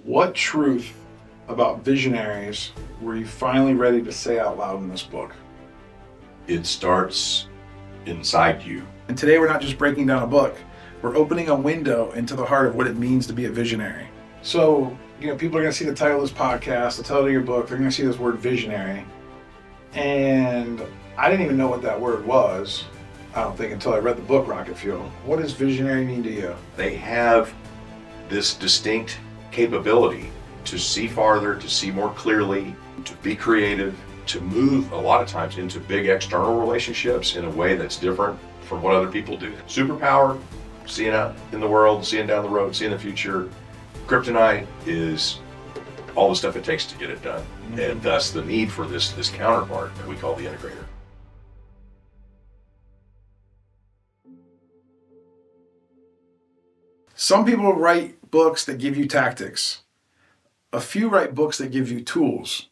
What truth about Visionaries were you finally ready to say out loud in this book? It starts inside you. And today we're not just breaking down a book, we're opening a window into the heart of what it means to be a visionary. So, people are going to see the title of this podcast, the title of your book, they're going to see this word visionary. And I didn't even know what that word was, I don't think, until I read the book, Rocket Fuel. What does visionary mean to you? They have this distinct capability to see farther, to see more clearly, to be creative, to move a lot of times into big external relationships in a way that's different from what other people do. Superpower, seeing out in the world, seeing down the road, seeing the future. Kryptonite is all the stuff it takes to get it done. Mm-hmm. And thus the need for this counterpart that we call the integrator. Some people write books that give you tactics. A few write books that give you tools.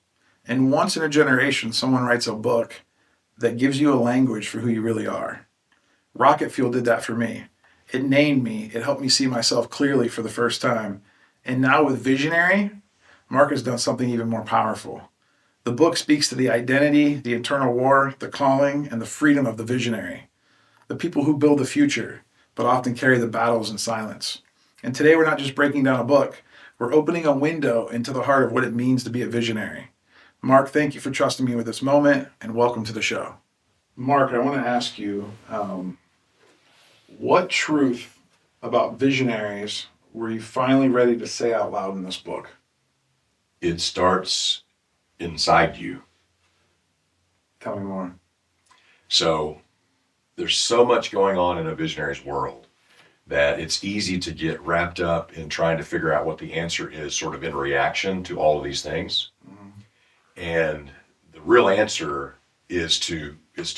And once in a generation, someone writes a book that gives you a language for who you really are. Rocket Fuel did that for me. It named me. It helped me see myself clearly for the first time. And now with Visionary, Mark has done something even more powerful. The book speaks to the identity, the internal war, the calling, and the freedom of the visionary. The people who build the future, but often carry the battles in silence. And today we're not just breaking down a book, we're opening a window into the heart of what it means to be a visionary. Mark, thank you for trusting me with this moment, and welcome to the show. Mark, I want to ask you, what truth about visionaries were you finally ready to say out loud in this book? It starts inside you. Tell me more. So there's so much going on in a visionary's world that it's easy to get wrapped up in trying to figure out what the answer is sort of in reaction to all of these things. Mm-hmm. And the real answer is to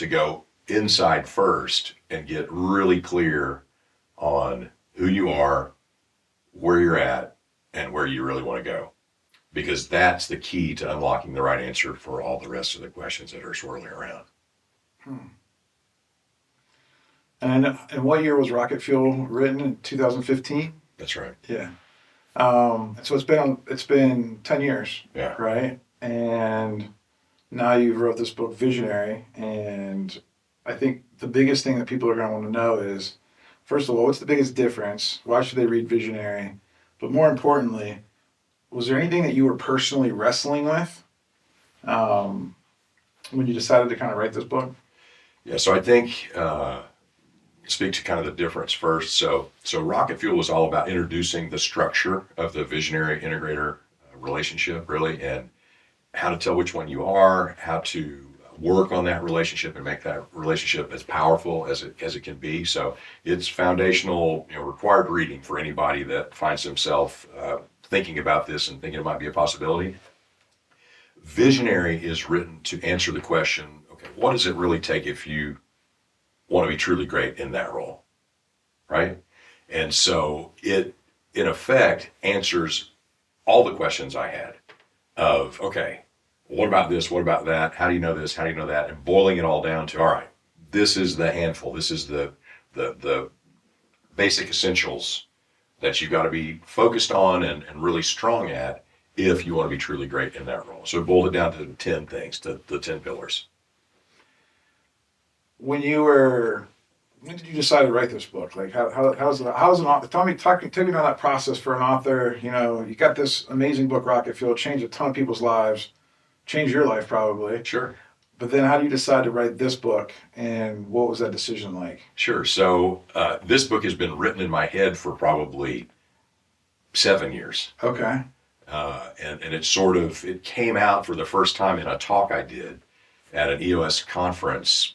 go inside first and get really clear on who you are, where you're at, and where you really want to go. Because that's the key to unlocking the right answer for all the rest of the questions that are swirling around. And what year was Rocket Fuel written? In 2015? That's right. Yeah. So it's been 10 years. Yeah. Right? And now you've wrote this book, Visionary, and I think the biggest thing that people are going to want to know is, first of all, what's the biggest difference? Why should they read Visionary? But more importantly, was there anything that you were personally wrestling with when you decided to kind of write this book? Yeah, so I think speak to kind of the difference first. So Rocket Fuel was all about introducing the structure of the Visionary-Integrator relationship, really, and how to tell which one you are, how to work on that relationship and make that relationship as powerful as it can be. So it's foundational, required reading for anybody that finds themselves thinking about this and thinking it might be a possibility. Visionary is written to answer the question, okay, what does it really take if you want to be truly great in that role, right? And so it, in effect, answers all the questions I had of, okay, what about this? What about that? How do you know this? How do you know that? And boiling it all down to, all right, this is the handful. This is the basic essentials that you've got to be focused on and really strong at if you want to be truly great in that role. So it boiled it down to 10 things, to the 10 pillars. When did you decide to write this book? Like, how's an author? Take me down that process for an author. You got this amazing book, Rocket Fuel, changed a ton of people's lives, changed your life probably. Sure. But then how do you decide to write this book, and what was that decision like? Sure. So this book has been written in my head for probably 7 years. Okay. And it came out for the first time in a talk I did at an EOS conference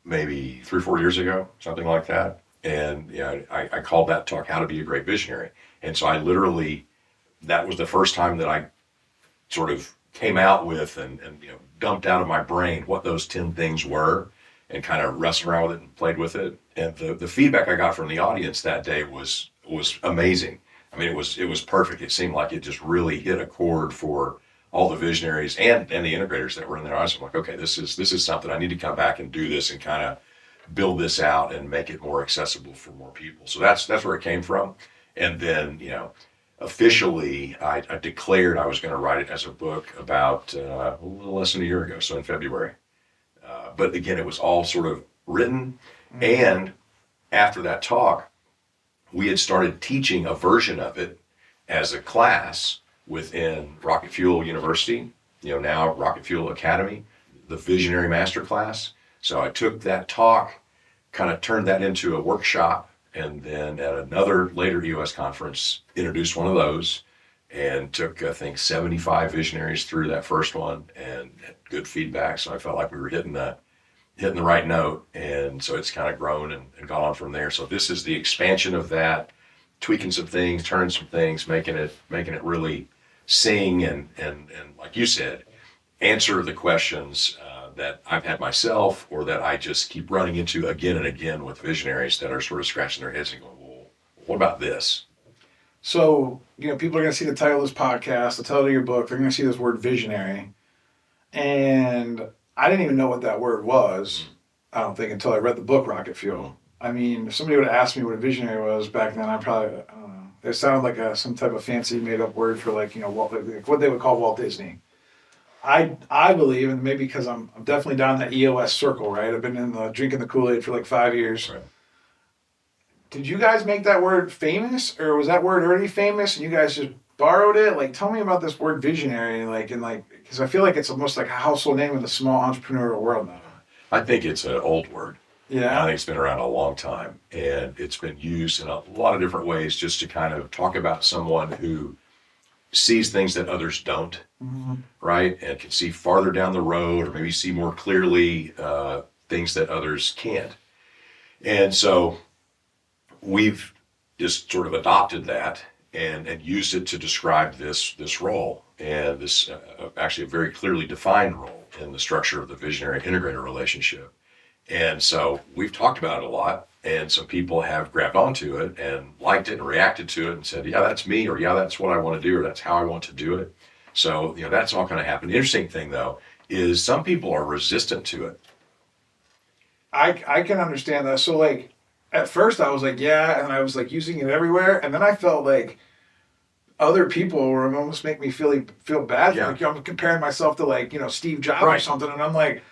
maybe 3 or 4 years ago, something like that. And I called that talk How to Be a Great Visionary. And so that was the first time that I sort of came out with and dumped out of my brain what those 10 things were and kind of wrestled around with it and played with it. And the feedback I got from the audience that day was amazing. I mean, it was perfect. It seemed like it just really hit a chord for all the visionaries and the integrators that were in there. I was like, okay, this is something. I need to come back and do this and kind of build this out and make it more accessible for more people. So that's where it came from. And then, officially, I declared I was going to write it as a book about a little less than a year ago, so in February. But again, it was all sort of written. And after that talk, we had started teaching a version of it as a class within Rocket Fuel University, now Rocket Fuel Academy, the Visionary Master Class. So I took that talk, kind of turned that into a workshop, and then at another later EOS conference, introduced one of those and took, I think, 75 visionaries through that first one and had good feedback. So I felt like we were hitting the right note. And so it's kind of grown and gone on from there. So this is the expansion of that, tweaking some things, turning some things, making it really sing and like you said, answer the questions that I've had myself or that I just keep running into again and again with visionaries that are sort of scratching their heads and going, well, what about this? So, people are going to see the title of this podcast, the title of your book, they're going to see this word visionary. And I didn't even know what that word was, I don't think, until I read the book, Rocket Fuel. I mean, if somebody would have asked me what a visionary was back then, I don't know. It sounded like some type of fancy made-up word for what they would call Walt Disney. I believe, and maybe because I'm definitely down that EOS circle, right? I've been drinking the Kool-Aid for like 5 years. Right. Did you guys make that word famous, or was that word already famous and you guys just borrowed it? Like, tell me about this word visionary, because I feel like it's almost like a household name in the small entrepreneurial world now. I think it's an old word. Yeah. I think it's been around a long time, and it's been used in a lot of different ways just to kind of talk about someone who sees things that others don't, right? And can see farther down the road, or maybe see more clearly things that others can't. And so we've just sort of adopted that and used it to describe this role, and this actually a very clearly defined role in the structure of the Visionary-Integrator relationship. And so we've talked about it a lot, and some people have grabbed onto it and liked it and reacted to it and said, yeah, that's me, or yeah, that's what I want to do, or that's how I want to do it. So, that's all going to happen. The interesting thing, though, is some people are resistant to it. I can understand that. So, at first I was like, yeah, and I was using it everywhere, and then I felt like other people were almost make me feel bad. Yeah. Like I'm comparing myself to Steve Jobs Right. or something, and I'm like,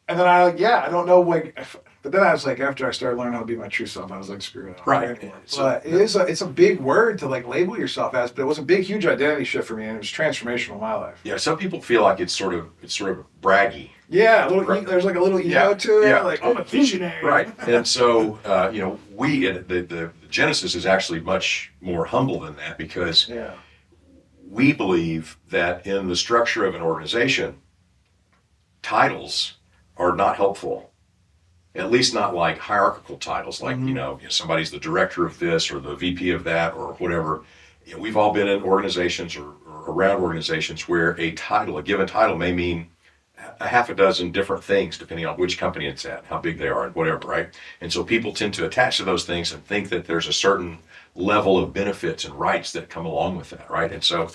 and then I don't know but then I was like, after I started learning how to be my true self, I was like, screw it. Right. But it's a big word to label yourself as, but it was a big, huge identity shift for me, and it was transformational in my life. Yeah, some people feel like it's sort of braggy. Yeah, Right. There's a little ego to it. Yeah. Like, I'm a visionary. Right. And so, the Genesis is actually much more humble than that, because we believe that in the structure of an organization, titles are not helpful. At least not like hierarchical titles, like, somebody's the director of this or the VP of that or whatever. We've all been in organizations or around organizations where a given title may mean a half a dozen different things depending on which company it's at, how big they are, and whatever, right? And so people tend to attach to those things and think that there's a certain level of benefits and rights that come along with that, right? And so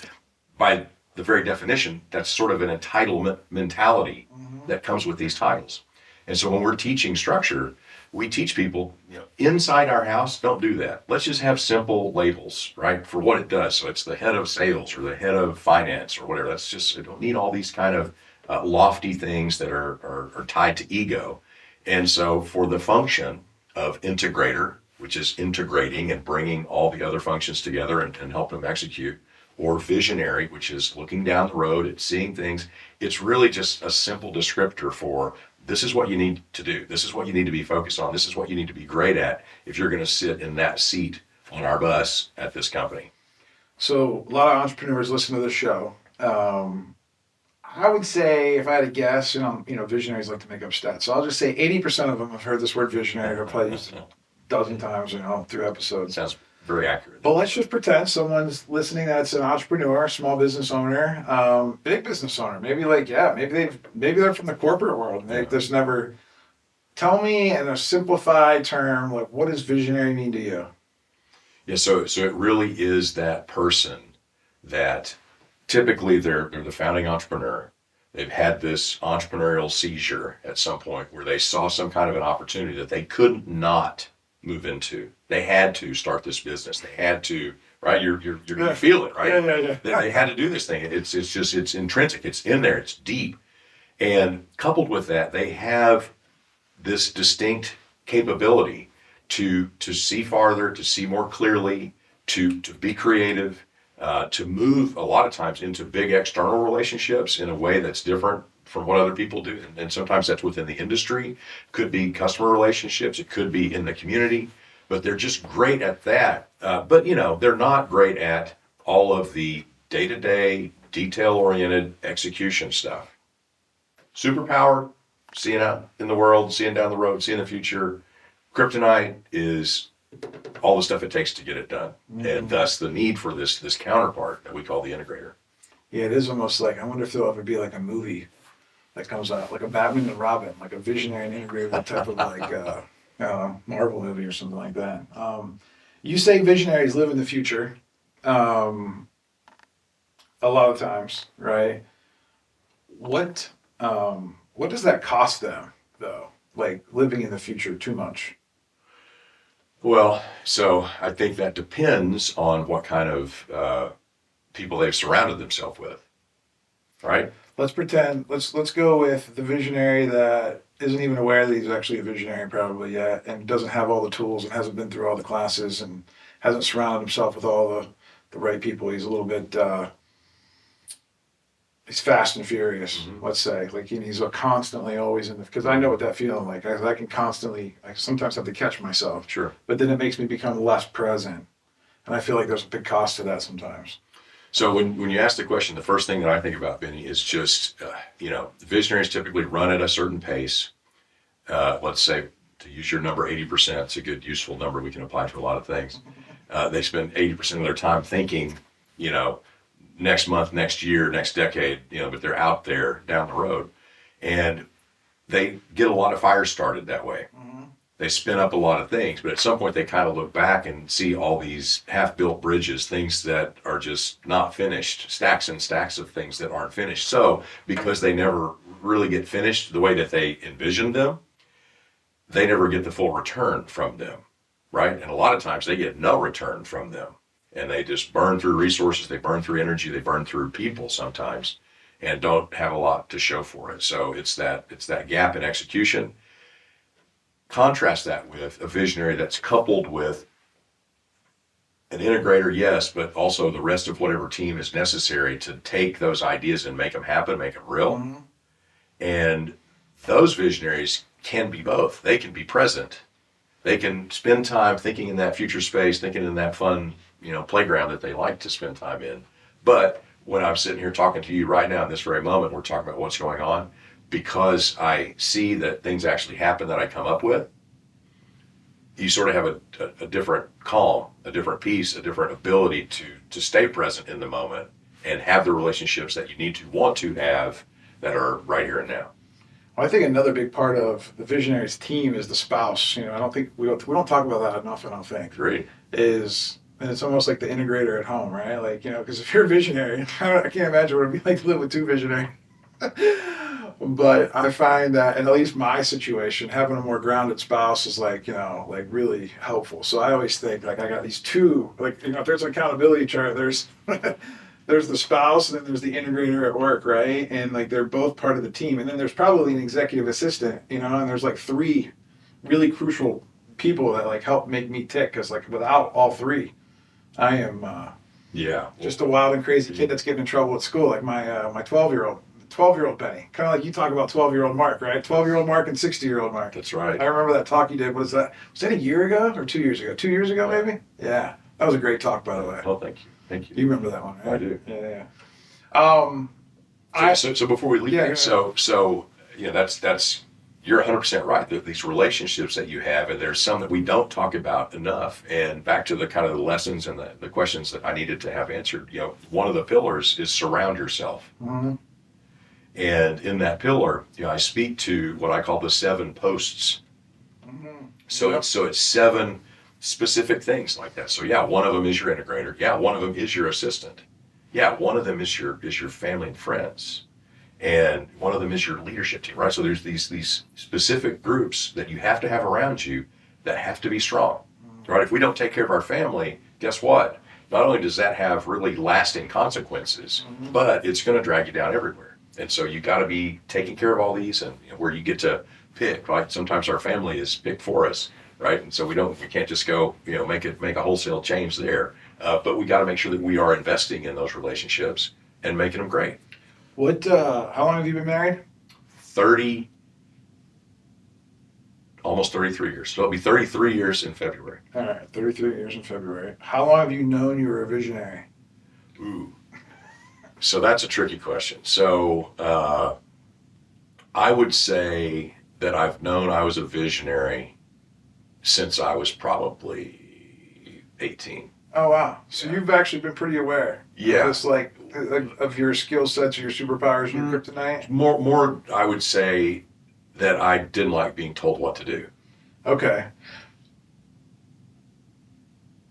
by the very definition, that's sort of an entitlement mentality that comes with these titles. And so when we're teaching structure, we teach people, inside our house, don't do that. Let's just have simple labels, right, for what it does. So it's the head of sales or the head of finance or whatever. I don't need all these kind of lofty things that are tied to ego. And so for the function of integrator, which is integrating and bringing all the other functions together and help them execute, or visionary, which is looking down the road at seeing things, it's really just a simple descriptor for this is what you need to do. This is what you need to be focused on. This is what you need to be great at if you're going to sit in that seat on our bus at this company. So a lot of entrepreneurs listen to this show. I would say, if I had to guess, visionaries like to make up stats. So I'll just say 80% of them have heard this word visionary or probably used it a dozen times, through episodes. Sounds very accurate. But let's just pretend someone's listening that's an entrepreneur, small business owner, big business owner. Maybe maybe they're from the corporate world. There's never. Tell me in a simplified term, what does visionary mean to you? Yeah, so it really is that person that typically they're the founding entrepreneur. They've had this entrepreneurial seizure at some point where they saw some kind of an opportunity that they couldn't not move into. They had to start this business. They had to, right? You're going to feel it, right? Yeah. They had to do this thing. It's intrinsic. It's in there. It's deep. And coupled with that, they have this distinct capability to see farther, to see more clearly, to be creative, to move a lot of times into big external relationships in a way that's different from what other people do. And sometimes that's within the industry, could be customer relationships, it could be in the community, but they're just great at that. But they're not great at all of the day-to-day, detail-oriented execution stuff. Superpower, seeing out in the world, seeing down the road, seeing the future. Kryptonite is all the stuff it takes to get it done. And thus the need for this counterpart that we call the integrator. Yeah, it is almost like, I wonder if there'll ever be like a movie that comes out, like a Batman and Robin, like a Visionary-Integrator type of like Marvel movie or something like that. You say visionaries live in the future a lot of times, right? What does that cost them, though? Like living in the future too much? Well, so I think that depends on what kind of people they've surrounded themselves with, right? Let's pretend. Let's go with the visionary that isn't even aware that he's actually a visionary probably yet, and doesn't have all the tools and hasn't been through all the classes and hasn't surrounded himself with all the right people. He's a little bit. He's fast and furious, let's say. Like he's constantly always in the, because I know what that feeling like. I can constantly, I sometimes have to catch myself. Sure. But then it makes me become less present. And I feel like there's a big cost to that sometimes. So when you ask the question, the first thing that I think about, Benny, is just, visionaries typically run at a certain pace. Let's say, to use your number, 80%, it's a good, useful number we can apply to a lot of things. They spend 80% of their time thinking, next month, next year, next decade, but they're out there down the road. And they get a lot of fires started that way. They spin up a lot of things, but at some point they kind of look back and see all these half-built bridges, things that are just not finished, stacks and stacks of things that aren't finished. So because they never really get finished the way that they envisioned them, they never get the full return from them, right? And a lot of times they get no return from them. And they just burn through resources, they burn through energy, they burn through people sometimes, and don't have a lot to show for it. So it's that gap in execution. Contrast that with a visionary that's coupled with an integrator, yes, but also the rest of whatever team is necessary to take those ideas and make them happen, make them real. And those visionaries can be both. They can be present. They can spend time thinking in that future space, thinking in that fun playground that they like to spend time in. But when I'm sitting here talking to you right now in this very moment, we're talking about what's going on, because I see that things actually happen that I come up with. You sort of have a different calm, a different peace, a different ability to stay present in the moment and have the relationships that you need to want to have that are right here and now. Well, I think another big part of the visionaries team is the spouse. I don't think we don't talk about that enough. I don't think. Great. And it's almost like the integrator at home, right? Like, because if you're a visionary, I can't imagine what it'd be like to live with two visionaries. But I find that, in at least my situation, having a more grounded spouse is like really helpful. So I always think like I got these two, if there's an accountability chart, there's there's the spouse and then there's the integrator at work, right? And like they're both part of the team. And then there's probably an executive assistant, and there's like three really crucial people that help make me tick, because without all three, I am just a wild and crazy kid that's getting in trouble at school, like my 12-year-old Benny. Kind of like you talk about 12-year-old Mark, right? 12-year-old Mark and 60-year-old Mark. That's right. I remember that talk you did. Was that a year ago or 2 years ago? 2 years ago, maybe? Yeah. That was a great talk, by the way. Well, thank you. Thank you. You remember that one, right? I do. Yeah. So before we leave here, so that's you're 100% right. These relationships that you have, and there's some that we don't talk about enough. And back to the kind of the lessons and the questions that I needed to have answered. One of the pillars is surround yourself. And in that pillar, I speak to what I call the 7 posts. So it's 7 specific things like that. So one of them is your integrator. Yeah, one of them is your assistant. Yeah, one of them is your family and friends. And one of them is your leadership team, right? So there's these specific groups that you have to have around you that have to be strong, right? If we don't take care of our family, guess what? not only does that have really lasting consequences, but it's going to drag you down everywhere. And so you got to be taking care of all these, and where you get to pick, right? Sometimes our family is picked for us, right? And so we can't just go, make a wholesale change there. But we got to make sure that we are investing in those relationships and making them great. How long have you been married? 30, almost 33 years. So it'll be 33 years in February. All right, 33 years in February. How long have you known you were a visionary? Ooh. So that's a tricky question. So I would say that I've known I was a visionary since I was probably 18. Oh, wow. So you've actually been pretty aware. Yeah. Just of your skill sets, your superpowers, your kryptonite? More, I would say that I didn't like being told what to do. Okay.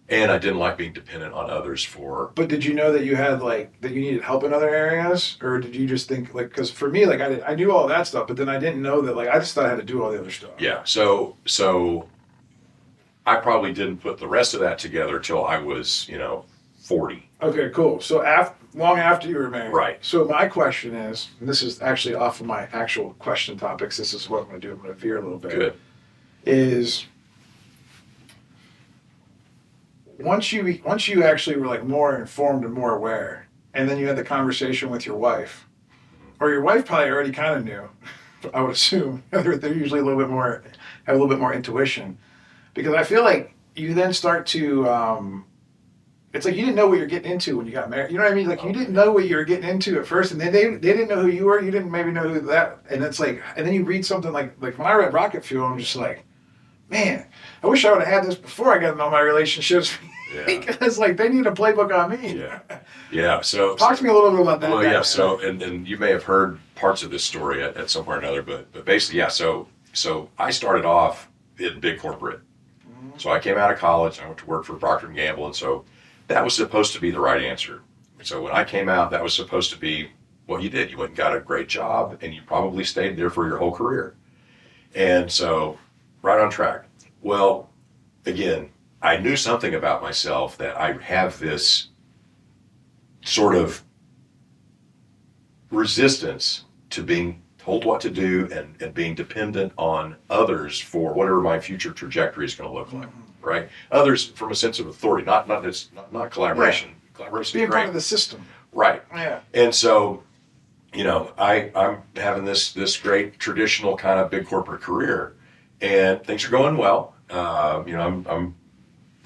And I didn't like being dependent on others for... But did you know that you had, that you needed help in other areas? Or did you just think, because for me, I knew all that stuff, but then I didn't know that, I just thought I had to do all the other stuff. Yeah. So I probably didn't put the rest of that together till I was, 40. Okay, cool. So long after you were married. Right. So my question is, and this is actually off of my actual question topics, this is what I'm going to do. I'm going to veer a little bit. Good. Is once you actually were more informed and more aware, and then you had the conversation with your wife, or your wife probably already kind of knew, I would assume. They're usually have a little bit more intuition, because I feel like you then start to, it's like you didn't know what you're getting into when you got married. You know what I mean? You didn't know what you were getting into at first, and then they didn't know who you were. You didn't maybe know who that, and it's and then you read something like when I read Rocket Fuel, I'm just like, man, I wish I would have had this before I got to know my relationships. Yeah. Because they need a playbook on me. Yeah. Yeah. So talk to me a little bit about that. Well, yeah. So and you may have heard parts of this story at some point or another, but basically, yeah. So I started off in big corporate. Mm-hmm. So I came out of college. I went to work for Procter & Gamble, and so that was supposed to be the right answer. So when I came out, that was supposed to be what you did. You went and got a great job, and you probably stayed there for your whole career. And so, right on track. Well, again, I knew something about myself, that I have this sort of resistance to being told what to do and being dependent on others for whatever my future trajectory is going to look like, right? Others from a sense of authority, not collaboration. Yeah. Collaboration being is great. part of the system. Right. Yeah. And so, I'm having this great traditional kind of big corporate career, and things are going well. I'm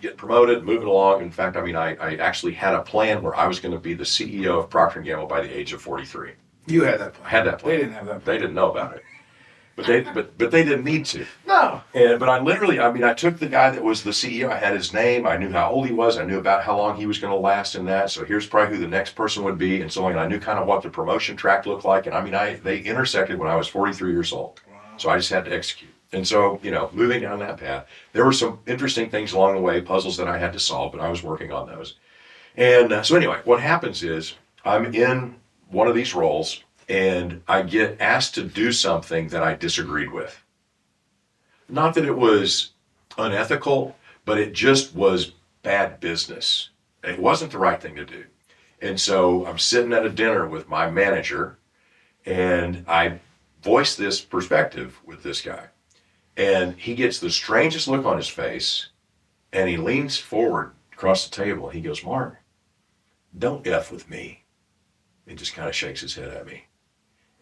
getting promoted, moving along. In fact, I actually had a plan where I was going to be the CEO of Procter & Gamble by the age of 43. You had that plan. I had that plan. They didn't have that plan. They didn't know about it. But they didn't need to. No. But I literally, I took the guy that was the CEO. I had his name. I knew how old he was. I knew about how long he was going to last in that. So here's probably who the next person would be, and so on. And I knew kind of what the promotion track looked like. And they intersected when I was 43 years old. Wow. So I just had to execute. And so, moving down that path, there were some interesting things along the way, puzzles that I had to solve, but I was working on those. And so anyway, what happens is I'm in one of these roles, and I get asked to do something that I disagreed with. Not that it was unethical, but it just was bad business. It wasn't the right thing to do. And so I'm sitting at a dinner with my manager, and I voice this perspective with this guy. And he gets the strangest look on his face, and he leans forward across the table, and he goes, "Mark, don't F with me." And just kind of shakes his head at me.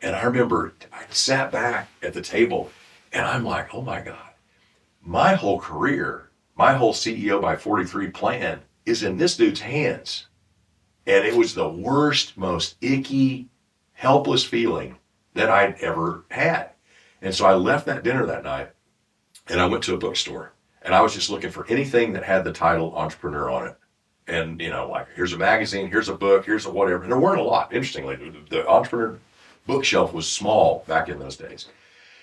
And I remember I sat back at the table, and I'm like, oh my God, my whole career, my whole CEO by 43 plan is in this dude's hands. And it was the worst, most icky, helpless feeling that I'd ever had. And so I left that dinner that night, and I went to a bookstore, and I was just looking for anything that had the title entrepreneur on it. And, here's a magazine, here's a book, here's a whatever. And there weren't a lot, interestingly. The entrepreneur bookshelf was small back in those days.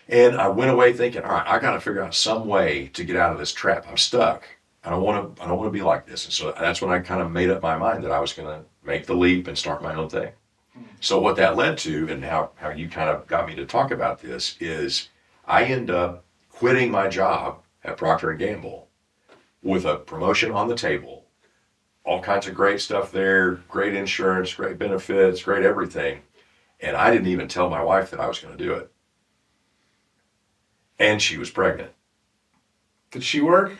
And I went away thinking, all right, I got to figure out some way to get out of this trap. I'm stuck. I don't want to be like this. And so that's when I kind of made up my mind that I was going to make the leap and start my own thing. So what that led to, and how you kind of got me to talk about this, is I end up quitting my job at Procter & Gamble with a promotion on the table, all kinds of great stuff there, great insurance, great benefits, great everything. And I didn't even tell my wife that I was going to do it. And she was pregnant. Did she work?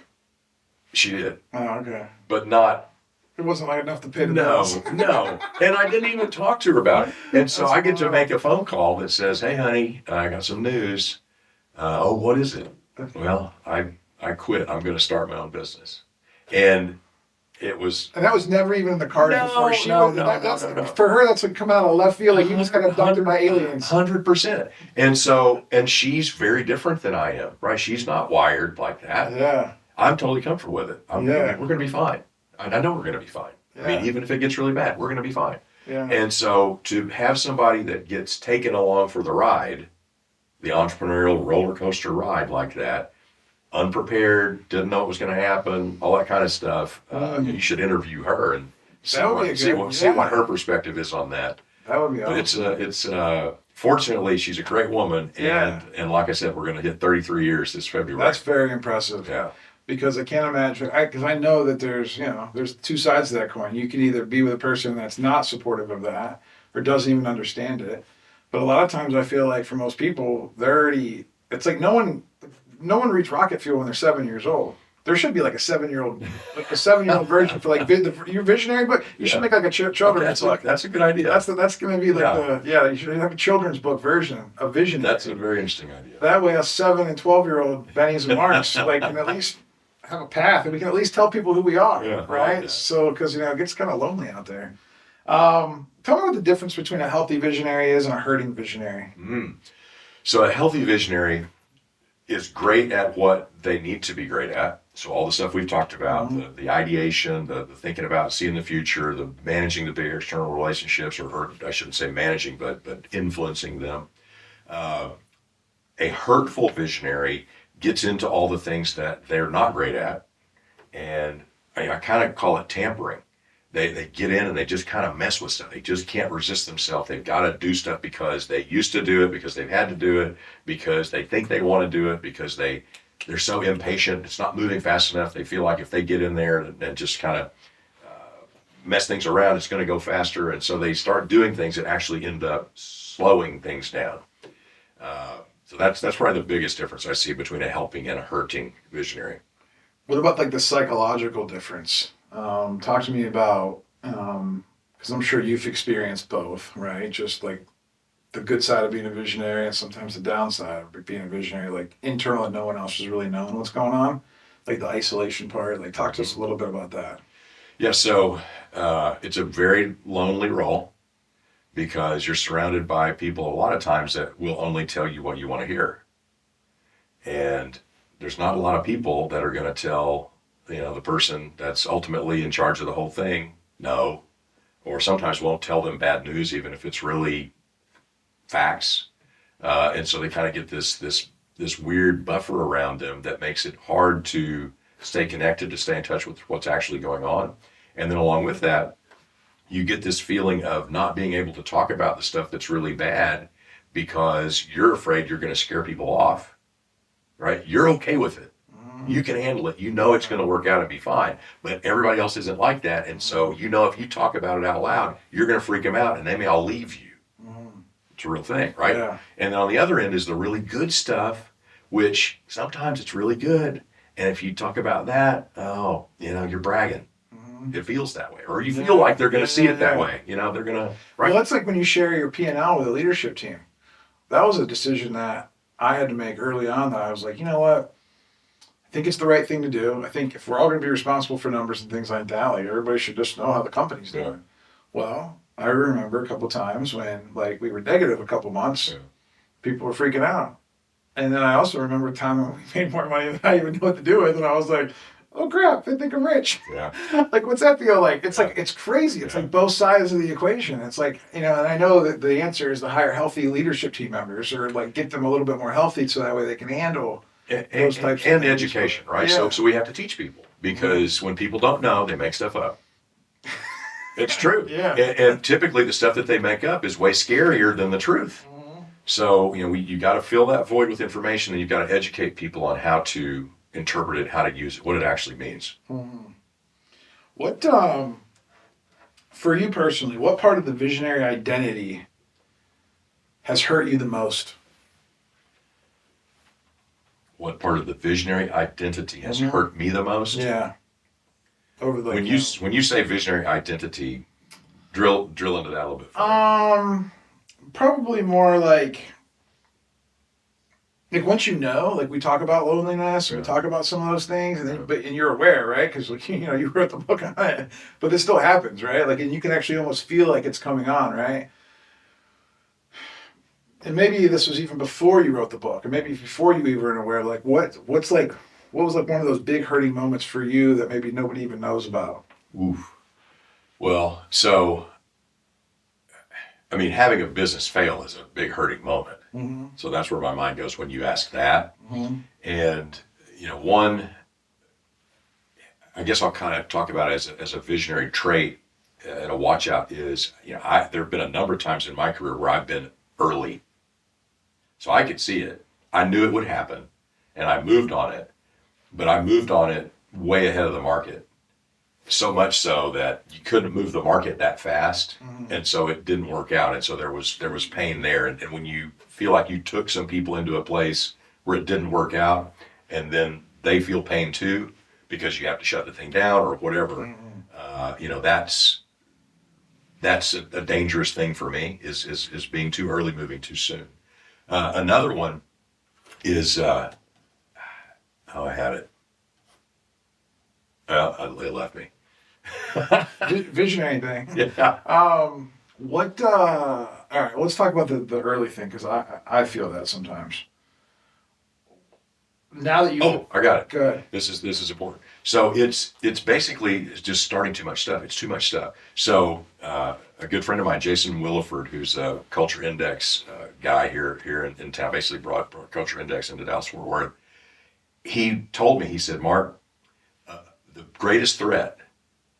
She did. Oh, okay. But not. It wasn't like enough to pay the No, bills. no. And I didn't even talk to her about it. And so I get to make a phone call that says, hey, honey, I got some news. Oh, what is it? Well, I quit. I'm going to start my own business. And it was. And that was never even in the cards No, before she no, was. no, That's, no. For her, that's like coming out of left field. Like you just got abducted by aliens. 100%. And so, and she's very different than I am, right? She's not wired like that. Yeah. I'm totally comfortable with it. Yeah. We're going to be fine. And I know we're going to be fine. I mean, Yeah. even if it gets really bad, we're going to be fine. Yeah. And so to have somebody that gets taken along for the ride, the entrepreneurial roller coaster ride like that, unprepared, didn't know what was going to happen, all that kind of stuff, you should interview her and see That would be a good- see what her perspective is on that. That would be But awesome. it's fortunately, she's a great woman. Yeah. And like I said, we're going to hit 33 years this February. That's very impressive. Yeah. Because I can't imagine, because I know that there's two sides to that coin. You can either be with a person that's not supportive of that or doesn't even understand it. But a lot of times I feel like for most people, it's like no one reached rocket fuel when they're 7 years old. There should be like a 7-year-old version for like your visionary book. You should make like a children's book. That's a good idea. That's going to be like you should have a children's book version of Visionary. That's a very interesting idea. That way, us 7 and 12-year-old Bennies and Marks can at least have a path, and we can at least tell people who we are, Yeah, I right? like that. So, because it gets kind of lonely out there. Tell me what the difference between a healthy visionary is and a hurting visionary. So a healthy visionary is great at what they need to be great at. So all the stuff we've talked about, the ideation, the thinking about seeing the future, the managing the big external relationships, or I shouldn't say managing, but influencing them. A hurtful visionary gets into all the things that they're not great at. And I kind of call it tampering. They get in and they just kind of mess with stuff. They just can't resist themselves. They've got to do stuff because they used to do it, because they've had to do it, because they think they want to do it, because they're so impatient. It's not moving fast enough. They feel like if they get in there and just kind of mess things around, it's going to go faster. And so they start doing things that actually end up slowing things down. So that's probably the biggest difference I see between a helping and a hurting visionary. What about like the psychological difference? Talk to me about, because I'm sure you've experienced both, right? Just like the good side of being a visionary and sometimes the downside of being a visionary, like internal and no one else is really knowing what's going on. Like the isolation part, like talk to us a little bit about that. Yeah, so it's a very lonely role because you're surrounded by people a lot of times that will only tell you what you want to hear. And there's not a lot of people that are going to tell, the person that's ultimately in charge of the whole thing, no, or sometimes won't tell them bad news, even if it's really facts. And so they kind of get this weird buffer around them that makes it hard to stay connected, to stay in touch with what's actually going on. And then along with that, you get this feeling of not being able to talk about the stuff that's really bad because you're afraid you're going to scare people off, right? You're okay with it. You can handle it. You know it's going to work out and be fine. But everybody else isn't like that. And so, if you talk about it out loud, you're going to freak them out and they may all leave you. It's a real thing, right? Yeah. And then on the other end is the really good stuff, which sometimes it's really good. And if you talk about that, you're bragging. It feels that way. Or you feel like they're going to see it that way. They're going to, right? Well, that's like when you share your P&L with a leadership team. That was a decision that I had to make early on that I was like, you know what? I think it's the right thing to do. I think if we're all going to be responsible for numbers and things like that, like everybody should just know how the company's doing. Yeah. Well, I remember a couple of times when we were negative a couple months, people were freaking out. And then I also remember a time when we made more money than I even knew what to do with. And I was like, oh crap, they think I'm rich. Yeah. Like, what's that feel like? It's like, it's crazy. It's like both sides of the equation. It's like, and I know that the answer is to hire healthy leadership team members or like get them a little bit more healthy so that way they can handle those types of and things. education, right? Yeah. So we have to teach people because when people don't know, they make stuff up. It's true. Yeah. And typically the stuff that they make up is way scarier than the truth. So, you got to fill that void with information and you've got to educate people on how to interpret it, how to use it, what it actually means. What, for you personally, what part of the visionary identity has hurt you the most? What part of the visionary identity has Mhm. hurt me the most? Yeah. Over the When you say visionary identity, drill into that a little bit. probably more like once you know, like we talk about loneliness, or we talk about some of those things, and then and you're aware, right? Because you wrote the book on it, but this still happens, right? Like, and you can actually almost feel like it's coming on, right? And maybe this was even before you wrote the book, and maybe before you even were aware. Like, what was like one of those big hurting moments for you that maybe nobody even knows about? Oof. Well, so I mean, having a business fail is a big hurting moment. Mm-hmm. So that's where my mind goes when you ask that. Mm-hmm. And, one, I guess I'll kind of talk about it as a visionary trait and a watch out is, there have been a number of times in my career where I've been early. So I could see it. I knew it would happen and I moved on it, but I moved on it way ahead of the market. So much so that you couldn't move the market that fast, and so it didn't work out, and so there was pain there. And when you feel like you took some people into a place where it didn't work out, and then they feel pain too because you have to shut the thing down or whatever, that's a dangerous thing for me is being too early, moving too soon. Another one is I had it. It left me. Visionary thing. Yeah. All right, let's talk about the early thing, because I feel that sometimes. Now that you I got it. good. This is important. So it's basically just starting too much stuff. It's too much stuff. So a good friend of mine, Jason Williford, who's a Culture Index guy here in town, basically brought Culture Index into Dallas-Fort Worth. He told me, he said, Mark, the greatest threat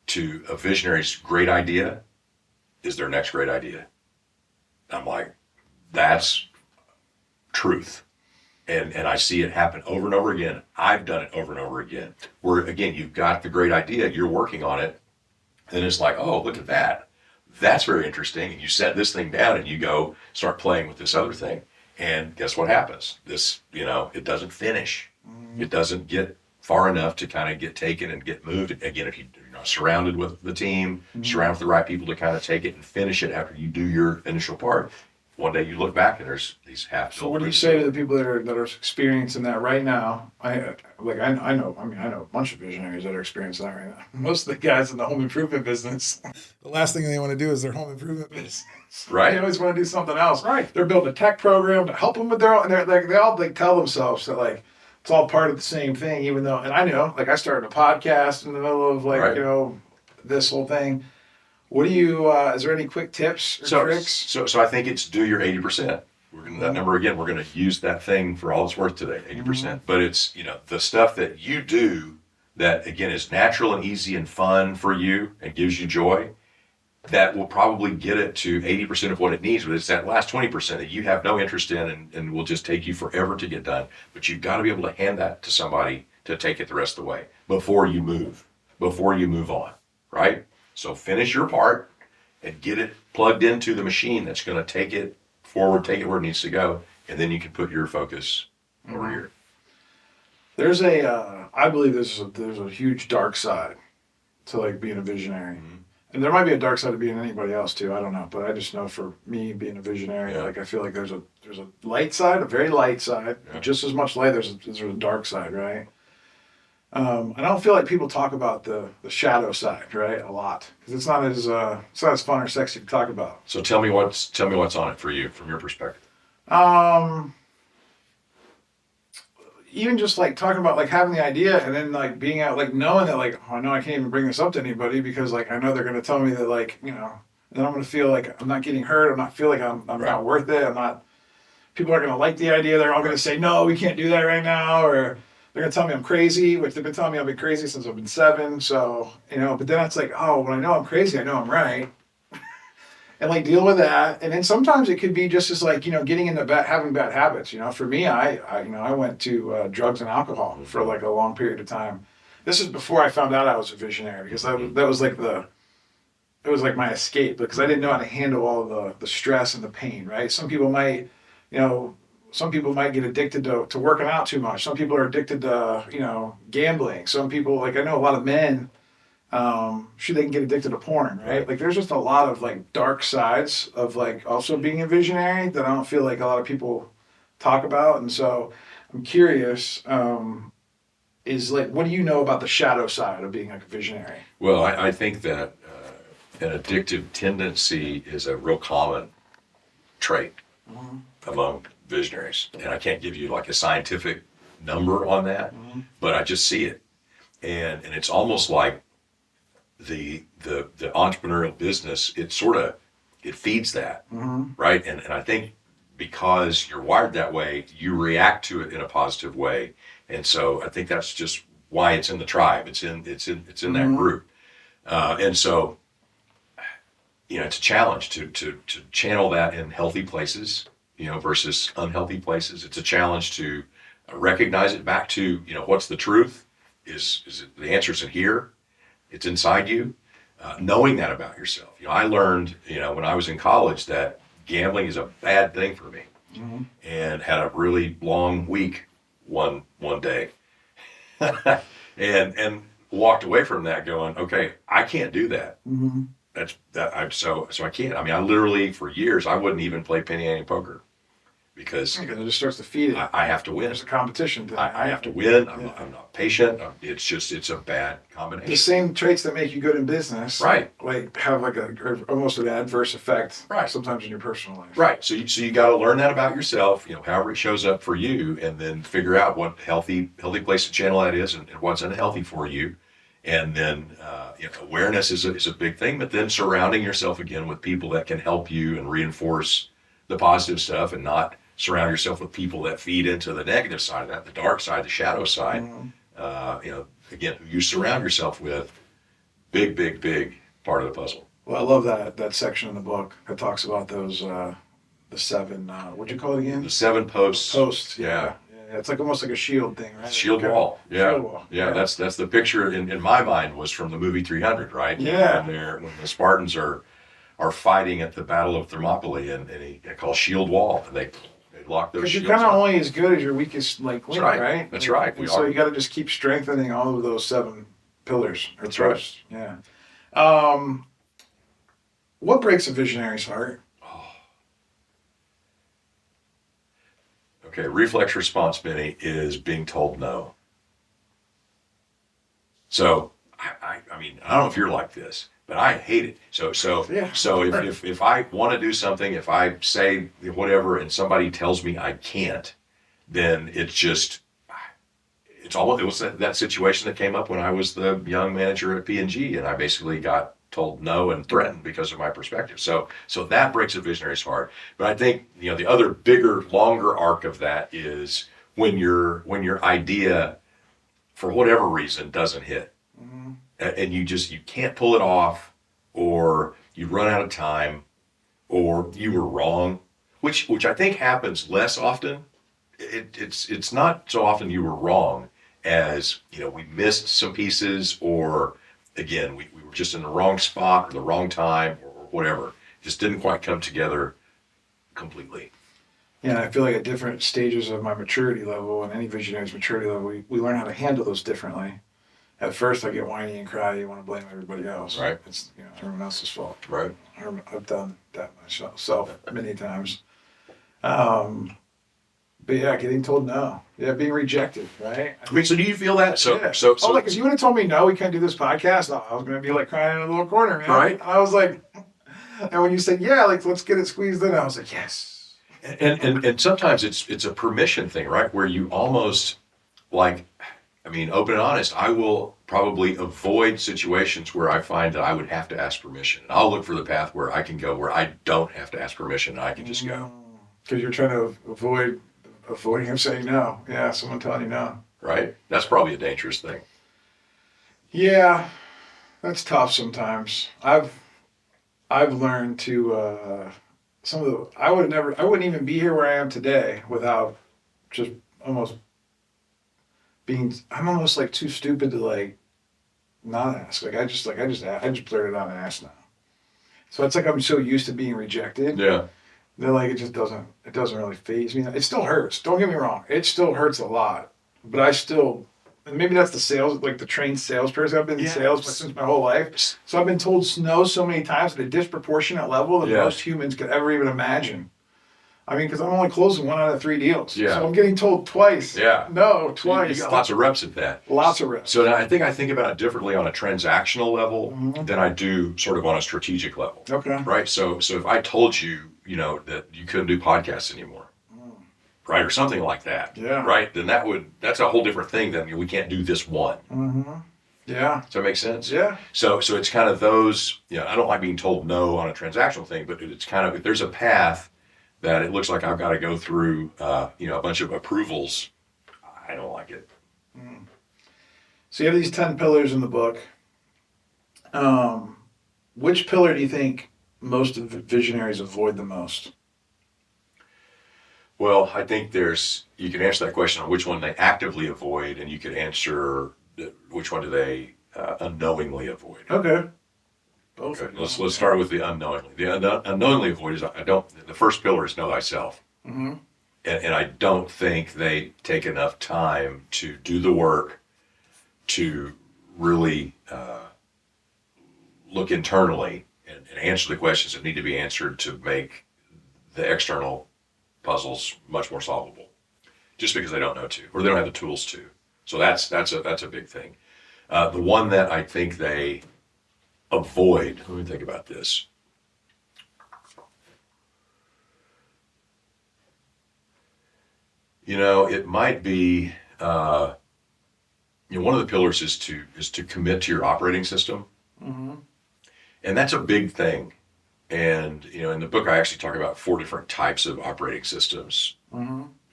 to a visionary's great idea is their next great idea. I'm like, that's truth. And I see it happen over and over again. I've done it over and over again. Where, again, you've got the great idea, you're working on it, and it's like, oh, look at that. That's very interesting. And you set this thing down and you go start playing with this other thing. And guess what happens? This, it doesn't finish. It doesn't get far enough to kind of get taken and get moved. Again, if you're not surrounded with the team, surrounded with the right people to kind of take it and finish it after you do your initial part, one day you look back and there's these half. So what do you say to the people that are experiencing that right now? I know a bunch of visionaries that are experiencing that right now. Most of the guys in the home improvement business, the last thing they want to do is their home improvement business. Right. They always want to do something else. Right. They're building a tech program to help them with their own, and they all tell themselves that it's all part of the same thing, even though, and I know, I started a podcast in the middle of Right. This whole thing. What do you, is there any quick tips or tricks? So I think it's do your 80%. That number again, we're going to use that thing for all it's worth today, 80%. But it's, the stuff that you do that again is natural and easy and fun for you and gives you joy, that will probably get it to 80% of what it needs. But it's that last 20% that you have no interest in and will just take you forever to get done. But you've got to be able to hand that to somebody to take it the rest of the way before you move on, right? So finish your part and get it plugged into the machine that's going to take it forward, take it where it needs to go, and then you can put your focus over here. There's I believe there's a huge dark side to being a visionary. And there might be a dark side to being anybody else too. I don't know, but I just know for me being a visionary, I feel like there's a light side, a very light side, just as much light. There's a dark side, right? I don't feel like people talk about the shadow side, right, a lot, because it's not as fun or sexy to talk about. So tell me what's on it for you from your perspective. Even just talking about having the idea and then being out knowing that I know I can't even bring this up to anybody because I know they're going to tell me that then I'm going to feel like I'm not getting hurt. I'm not feel like I'm Right. not worth it. I'm not. People are going to like the idea. They're all going to say no, we can't do that right now, or they're going to tell me I'm crazy, which they've been telling me I've been crazy since I've been 7. So but then it's when I know I'm crazy, I know I'm right. And deal with that, and then sometimes it could be just as getting into having bad habits. For me, I went to drugs and alcohol for a long period of time, this is before I found out I was a visionary, because that was like it was like my escape, because I didn't know how to handle all the stress and the pain, right? Some people might, some people might get addicted to working out too much. Some people are addicted to, gambling. Some people, like, I know a lot of men, they can get addicted to porn, right? Like, there's just a lot of, like, dark sides of, like, also being a visionary that I don't feel like a lot of people talk about. And so I'm curious, is, like, what do you know about the shadow side of being, like, a visionary? Well, I think that an addictive tendency is a real common trait among visionaries. And I can't give you like a scientific number on that, but I just see it. And it's almost like the entrepreneurial business, it feeds that, right? And I think because you're wired that way, you react to it in a positive way. And so I think that's just why it's in the tribe. It's in that group. And so, it's a challenge to channel that in healthy places, versus unhealthy places. It's a challenge to recognize it back to, what's the truth? Is it, the answer's in here? It's inside you. Knowing that about yourself. I learned, when I was in college that gambling is a bad thing for me, and had a really long week one day, and walked away from that going, okay, I can't do that. So I can't. I mean, I literally for years I wouldn't even play penny ante poker because it just starts to feed it. I have to win. There's a competition thing. I have to win. I'm not patient. It's a bad combination. The same traits that make you good in business, right? Like have like almost an adverse effect, right? Sometimes in your personal life, right? So you got to learn that about yourself. However it shows up for you, and then figure out what healthy place to channel that is, and what's unhealthy for you. And then awareness is a big thing, but then surrounding yourself again with people that can help you and reinforce the positive stuff, and not surround yourself with people that feed into the negative side of that, the dark side, the shadow side. Again, who you surround yourself with, big part of the puzzle. Well, I love that section in the book that talks about those the seven. What'd you call it again? The 7 posts. Posts. Yeah. It's like almost like a shield thing, right? Shield wall. Yeah. Shield wall. Yeah. That's the picture in my mind was from the movie 300, right? Yeah. When the Spartans are fighting at the Battle of Thermopylae, and he calls shield wall, and they lock those shields. Because you're kind of only as good as your weakest link, right? That's right. So you got to just keep strengthening all of those 7 pillars. That's right. Yeah. What breaks a visionary's heart? Okay, reflex response, Benny, is being told no. So, I mean, I don't know if you're like this, but I hate it. So if I want to do something, if I say whatever and somebody tells me I can't, then it was that situation that came up when I was the young manager at P&G, and I basically got told no and threatened because of my perspective. So that breaks a visionary's heart. But I think the other bigger, longer arc of that is when your idea, for whatever reason, doesn't hit, and you can't pull it off, or you run out of time, or you were wrong, which I think happens less often. It's not so often you were wrong as we missed some pieces, or again we were just in the wrong spot or the wrong time or whatever. It just didn't quite come together completely. Yeah, I feel like at different stages of my maturity level, and any visionary's maturity level, we learn how to handle those differently. At first, I get whiny and cry. You want to blame everybody else. Right. It's everyone else's fault. Right. I've done that myself many times. But yeah, getting told no. Yeah, being rejected, right? I mean, so do you feel that? So like if you would have told me no, we can't do this podcast, I was gonna be like crying in a little corner, man. Right. I was like, and when you said yeah, like let's get it squeezed in, I was like, yes. And sometimes it's a permission thing, right? Where you almost open and honest, I will probably avoid situations where I find that I would have to ask permission. I'll look for the path where I can go, where I don't have to ask permission, and I can just go. Because you're trying to avoiding him saying no. Yeah, someone telling you no. Right? That's probably a dangerous thing. Yeah, that's tough sometimes. I've learned to I wouldn't even be here where I am today without just almost I'm almost like too stupid to like not ask. I just blurt it out and ask now. So it's like I'm so used to being rejected. Yeah. They're like, it doesn't really faze me. It still hurts. Don't get me wrong. It still hurts a lot. But and maybe that's the trained salesperson. I've been in sales since my whole life. So I've been told no so many times at a disproportionate level that most humans could ever even imagine. I mean, because I'm only closing 1 out of 3 deals. Yeah. So I'm getting told twice. Yeah. No, twice. You got lots of reps at that. Lots of reps. So now I think about it differently on a transactional level than I do sort of on a strategic level. Okay. Right. So if I told you, that you couldn't do podcasts anymore, right, or something like that, Yeah. right, then that's a whole different thing than we can't do this one. Mm-hmm. Yeah. Does that make sense? Yeah. So it's kind of those, I don't like being told no on a transactional thing, but it's kind of, if there's a path that it looks like I've got to go through, a bunch of approvals, I don't like it. So you have these 10 pillars in the book. Which pillar do you think most of the visionaries avoid the most? Well, I think you can answer that question on which one they actively avoid, and you could answer which one do they unknowingly avoid. Okay. Both. Okay. Let's start with the unknowingly. The unknowingly avoid is the first pillar is know thyself. Mm-hmm. And I don't think they take enough time to do the work to really look internally and answer the questions that need to be answered to make the external puzzles much more solvable. Just because they don't know to, or they don't have the tools to. So that's a big thing. The one that I think they avoid. Let me think about this. It might be. One of the pillars is to commit to your operating system, and that's a big thing. And in the book, I actually talk about 4 different types of operating systems.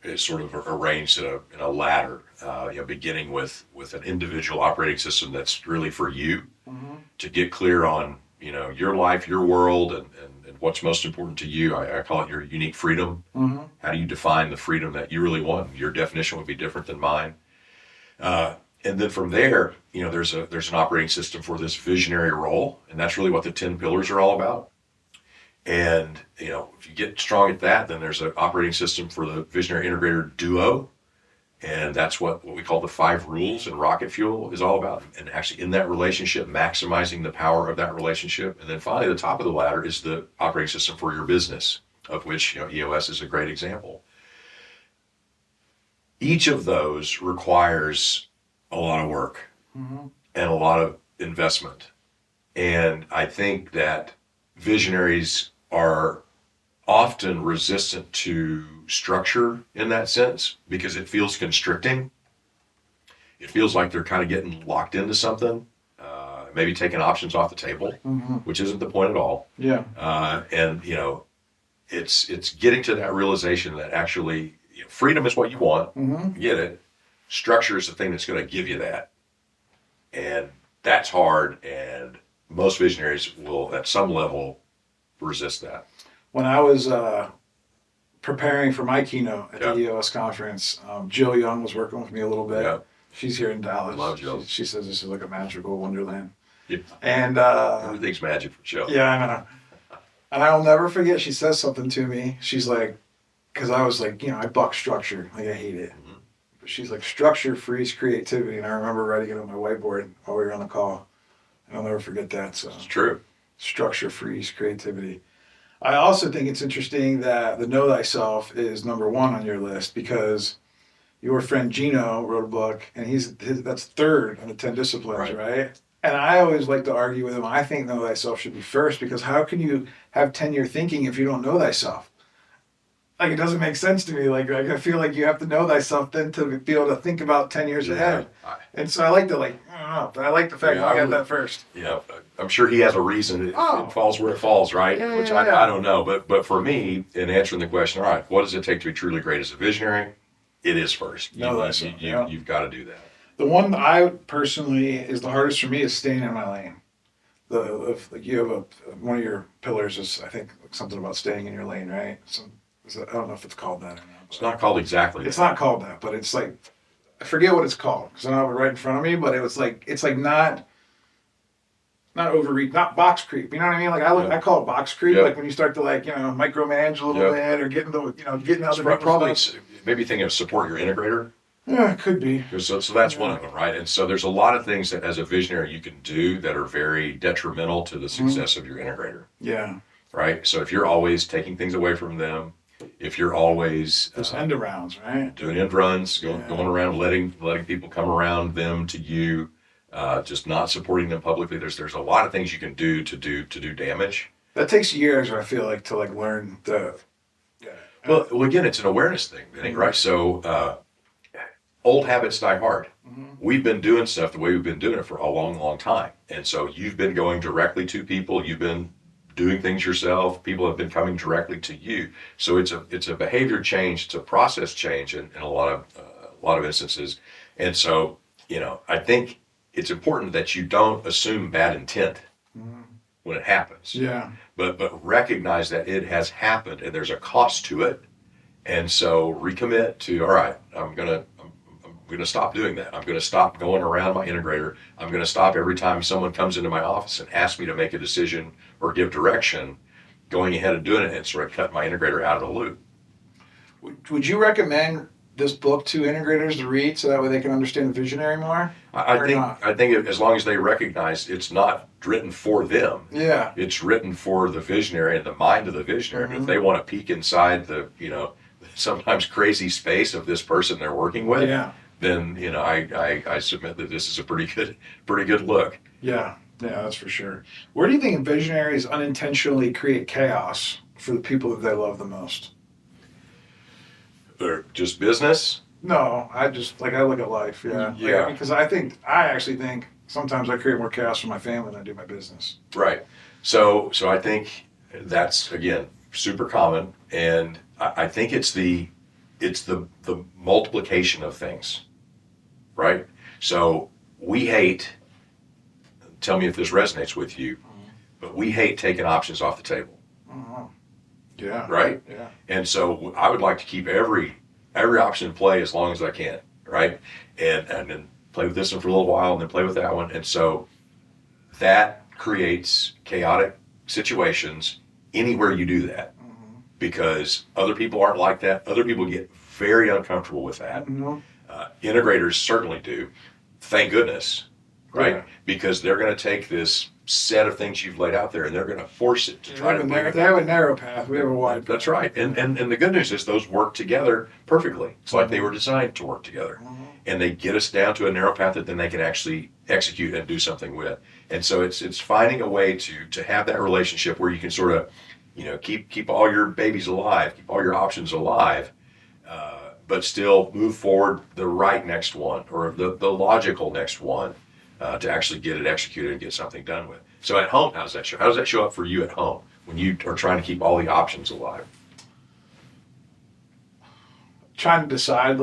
It's sort of arranged in a ladder. Beginning with an individual operating system that's really for you to get clear on your life, your world, and what's most important to you. I call it your unique freedom. How do you define the freedom that you really want? Your definition would be different than mine. And then from there, there's an operating system for this visionary role, and that's really what the 10 pillars are all about. And if you get strong at that, then there's an operating system for the Visionary-Integrator duo, and that's what we call the 5 rules in Rocket Fuel is all about. And actually, in that relationship, maximizing the power of that relationship. And then finally, the top of the ladder is the operating system for your business, of which EOS is a great example. Each of those requires a lot of work and a lot of investment. And I think that visionaries are often resistant to structure in that sense because it feels constricting. It feels like they're kind of getting locked into something, maybe taking options off the table, which isn't the point at all. Yeah. And it's getting to that realization that actually freedom is what you want. Get it. Structure is the thing that's going to give you that. And that's hard, and most visionaries will, at some level, resist that. When I was preparing for my keynote at the EOS conference, Jill Young was working with me a little bit. Yeah. She's here in Dallas. I love Jill. She says this is like a magical wonderland. Yeah. And everything's magic for Jill. Yeah, I know. And I'll never forget, she says something to me. She's like, because I was like, I buck structure. Like, I hate it. But she's like, structure frees creativity. And I remember writing it on my whiteboard while we were on the call. And I'll never forget that. So it's true. Structure frees creativity. I also think it's interesting that the Know Thyself is number 1 on your list because your friend Gino wrote a book, and that's 3rd on the 10 disciplines, right? And I always like to argue with him. I think Know Thyself should be first because how can you have 10-year thinking if you don't know thyself? Like, it doesn't make sense to me. Like I feel like you have to know thyself then to be able to think about 10 years ahead. And so I like to, I don't know, but I like the fact that I got that first. I'm sure he has a reason. It falls where it falls, right? Which I don't know. But for me, in answering the question, all right, what does it take to be truly great as a visionary? It is first. You've got to do that. The one I personally is the hardest for me is staying in my lane. You have one of your pillars is, I think, something about staying in your lane, right? I don't know if it's called that or not. It's not called exactly that. It's not called that, but it's like, I forget what it's called because I don't have it right in front of me, but it's like not overreach, not box creep. You know what I mean? Like I call it box creep. Yeah. Like when you start to micromanage a little bit or getting getting out of Probably stuff. maybe thinking of support your integrator. Yeah, it could be. So that's one of them, right? And so there's a lot of things that as a visionary you can do that are very detrimental to the success of your integrator, Yeah. right? So if you're always taking things away from them, if you're always Those end arounds, right? doing end runs, going around, letting people come around them to you, just not supporting them publicly. There's a lot of things you can do to do damage. That takes years, I feel like, to learn the. Yeah. Well, again, it's an awareness thing, I think, right? So old habits die hard. We've been doing stuff the way we've been doing it for a long, long time, and so you've been going directly to people. You've been doing things yourself. People have been coming directly to you. So it's a behavior change. It's a process change in a lot of instances. And so I think it's important that you don't assume bad intent when it happens. Yeah. But recognize that it has happened and there's a cost to it. And so recommit to, all right, I'm gonna stop doing that. I'm gonna stop going around my integrator. I'm gonna stop every time someone comes into my office and asks me to make a decision or give direction, going ahead and doing it and sort of cut my integrator out of the loop. Would you recommend this book to integrators to read so that way they can understand the visionary more? I think as long as they recognize it's not written for them. Yeah. It's written for the visionary and the mind of the visionary. If they want to peek inside the, sometimes crazy space of this person they're working with, then, I submit that this is a pretty good look. Yeah. Yeah, that's for sure. Where do you think visionaries unintentionally create chaos for the people that they love the most? Or just business? No, I look at life. Yeah. Yeah. Because I actually think sometimes I create more chaos for my family than I do my business. Right. So I think that's, again, super common. And I think it's the multiplication of things, right? So we hate, tell me if this resonates with you, but we hate taking options off the table. Yeah. Right? Yeah. And so I would like to keep every option in play as long as I can, right? And then play with this one for a little while and then play with that one. And so that creates chaotic situations anywhere you do that because other people aren't like that. Other people get very uncomfortable with that. Integrators certainly do. Thank goodness, right? Yeah. Because they're going to take this set of things you've laid out there and they're going to force it to try to bring it. They have a narrow path. We have a wide path. That's right. And the good news is those work together perfectly. It's like they were designed to work together. And they get us down to a narrow path that then they can actually execute and do something with. And so it's finding a way to have that relationship where you can sort of, keep all your babies alive, keep all your options alive, but still move forward the right next one or the logical next one. To actually get it executed and get something done with. So at home, how does that show? How does that show up for you at home when you are trying to keep all the options alive? Trying to decide,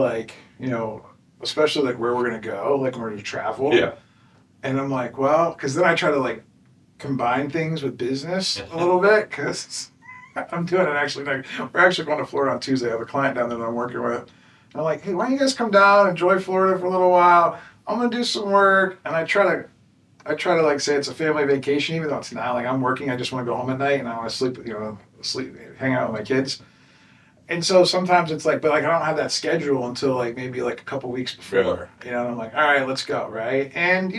especially where we're going to go, when we're going to travel. Yeah. And I'm like, well, because then I try to combine things with business a little bit because I'm doing it actually. We're actually going to Florida on Tuesday. I have a client down there that I'm working with. And I'm like, hey, why don't you guys come down, enjoy Florida for a little while? I'm gonna do some work, and I try to say it's a family vacation, even though it's not. I'm working. I just want to go home at night, and I want to sleep, hang out with my kids. And so sometimes it's but I don't have that schedule until maybe a couple weeks before. And I'm like, all right, let's go, right? And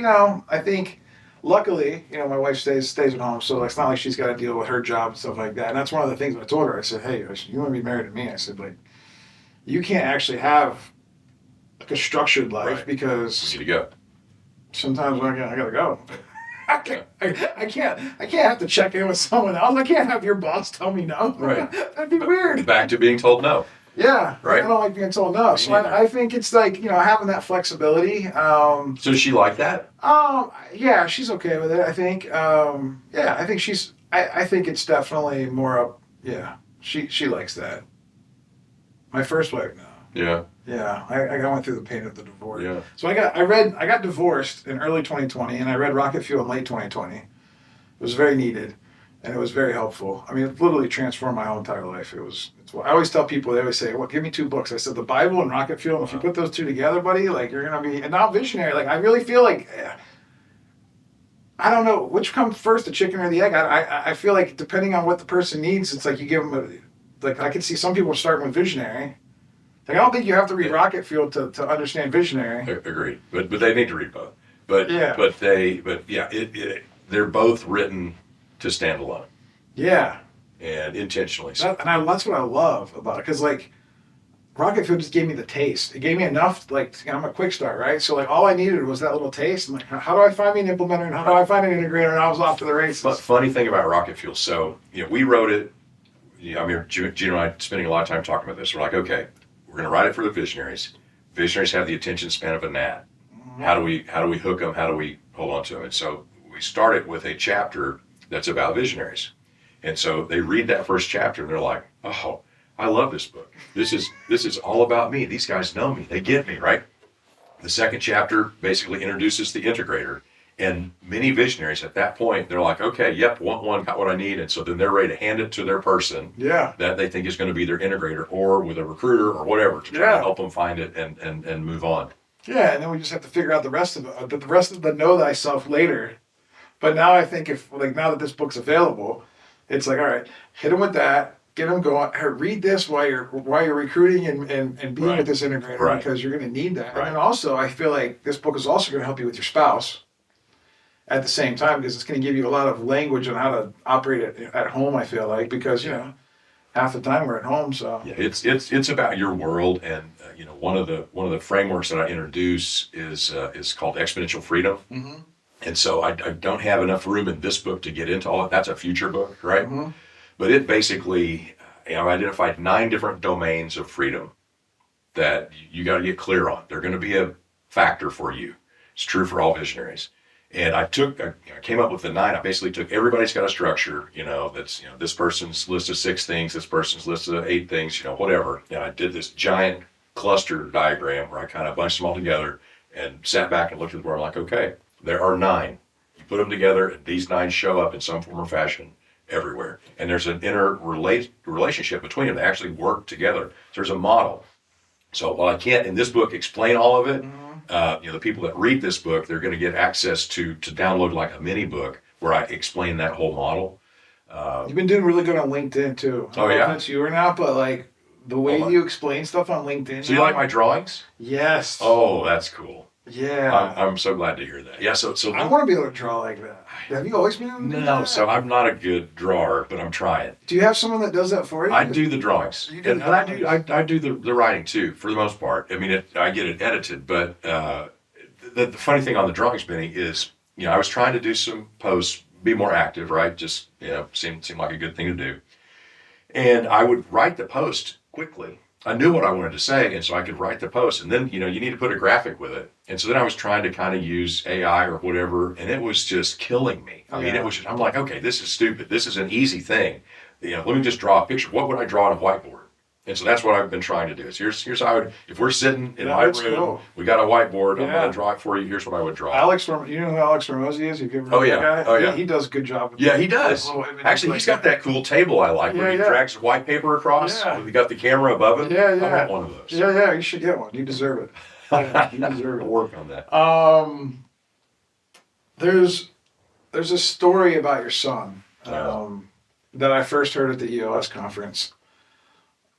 I think luckily, my wife stays at home, so it's not like she's got to deal with her job and stuff like that. And that's one of the things I told her. I said, hey, you want to be married to me? I said, you can't actually have a structured life because You need to go. sometimes I gotta go. I can't have to check in with someone else. I can't have your boss tell me no. Right. That'd be weird. Back to being told no. Yeah. Right. I don't like being told no. So I think it's having that flexibility. So does she like that? Yeah, she's okay with it. I think. I think she's. I think it's definitely more up. Yeah, she likes that. My first wife, no. Yeah. Yeah, I went through the pain of the divorce. Yeah. So I got divorced in early 2020, and I read Rocket Fuel in late 2020. It was very needed, and it was very helpful. I mean, it literally transformed my whole entire life. I always tell people, they always say, well, give me 2 books. I said, the Bible and Rocket Fuel. And if you put those 2 together, buddy, like you're going to be, and now Visionary, like I really feel like, I don't know which comes first, the chicken or the egg. I feel like depending on what the person needs, it's like you give them like I can see some people starting with Visionary. Like I don't think you have to read Rocket Fuel to understand Visionary. Agreed, but they need to read both. They're both written to stand alone. Yeah. And intentionally so. That's what I love about it, because like Rocket Fuel just gave me the taste. It gave me enough, like I'm a quick start, right? So like all I needed was that little taste. I'm like, how do I find me an implementer, and how do I find an integrator? And I was off to the races. But funny thing about Rocket Fuel, so we wrote it. I mean, Gino and I spending a lot of time talking about this. We're like, okay, we're going to write it for the Visionaries. Visionaries have the attention span of a gnat. How do we hook them? How do we hold on to them? And so we started with a chapter that's about visionaries. And so they read that first chapter and they're like, oh, I love this book. This is all about me. These guys know me. They get me, right? The second chapter basically introduces the integrator. And many visionaries at that point, they're like, okay, yep, want one, got what I need. And so then they're ready to hand it to their person that they think is going to be their integrator, or with a recruiter or whatever, to try to help them find it and move on. Yeah, and then we just have to figure out the rest of the know thyself later. But now I think now that this book's available, it's like, all right, hit them with that, get them going. Read this while you're recruiting and being with this integrator, because you're going to need that. And then also, I feel like this book is also going to help you with your spouse at the same time, because it's going to give you a lot of language on how to operate it at home. I feel like, because half the time we're at home, so it's about your world. And one of the frameworks that I introduce is called exponential freedom. Mm-hmm. And so I don't have enough room in this book to get into all of that's a future book, right? Mm-hmm. But it basically, I've identified 9 different domains of freedom that you got to get clear on. They're going to be a factor for you. It's true for all visionaries. And I came up with the 9. I basically took, everybody's got a structure, that's, this person's list of 6 things, this person's list of 8 things, whatever. And I did this giant cluster diagram where I kind of bunched them all together and sat back and looked at the board. I'm like, okay, there are 9. You put them together, and these 9 show up in some form or fashion everywhere. And there's an relationship between them. They actually work together. So there's a model. So while I can't in this book explain all of it, the people that read this book, they're going to get access to download like a mini book where I explain that whole model. You've been doing really good on LinkedIn too. Oh yeah, that's you or not, but like the way you explain stuff on LinkedIn. So you like my drawings? Yes. Oh, that's cool. Yeah. I'm so glad to hear that. Yeah. So I want to be able to draw like that. Have you always been able to do that? No, so I'm not a good drawer, but I'm trying. Do you have someone that does that for you? I do the drawings, and I do the writing too, for the most part. I mean, I get it edited, but the funny thing on the drawings, Benny, is I was trying to do some posts, be more active, right? Just seemed like a good thing to do, and I would write the post quickly. I knew what I wanted to say, and so I could write the post, and then you need to put a graphic with it, and so then I was trying to kind of use AI or whatever, and it was just killing me. I mean, I'm like, okay, this is stupid. This is an easy thing. Let me just draw a picture. What would I draw on a whiteboard? And so that's what I've been trying to do. So here's how if we're sitting in my room, we got a whiteboard. I'm going to draw it for you. Here's what I would draw. You know who Alex Ramosi is? Have you ever heard of that guy? Oh yeah, he does a good job. He does. Actually, he's got that cool table I like where he drags white paper across. Yeah. We got the camera above it. Yeah. I want one of those. Yeah. You should get one. You deserve it. You deserve it. I'll work on that. There's a story about your son that I first heard at the EOS conference.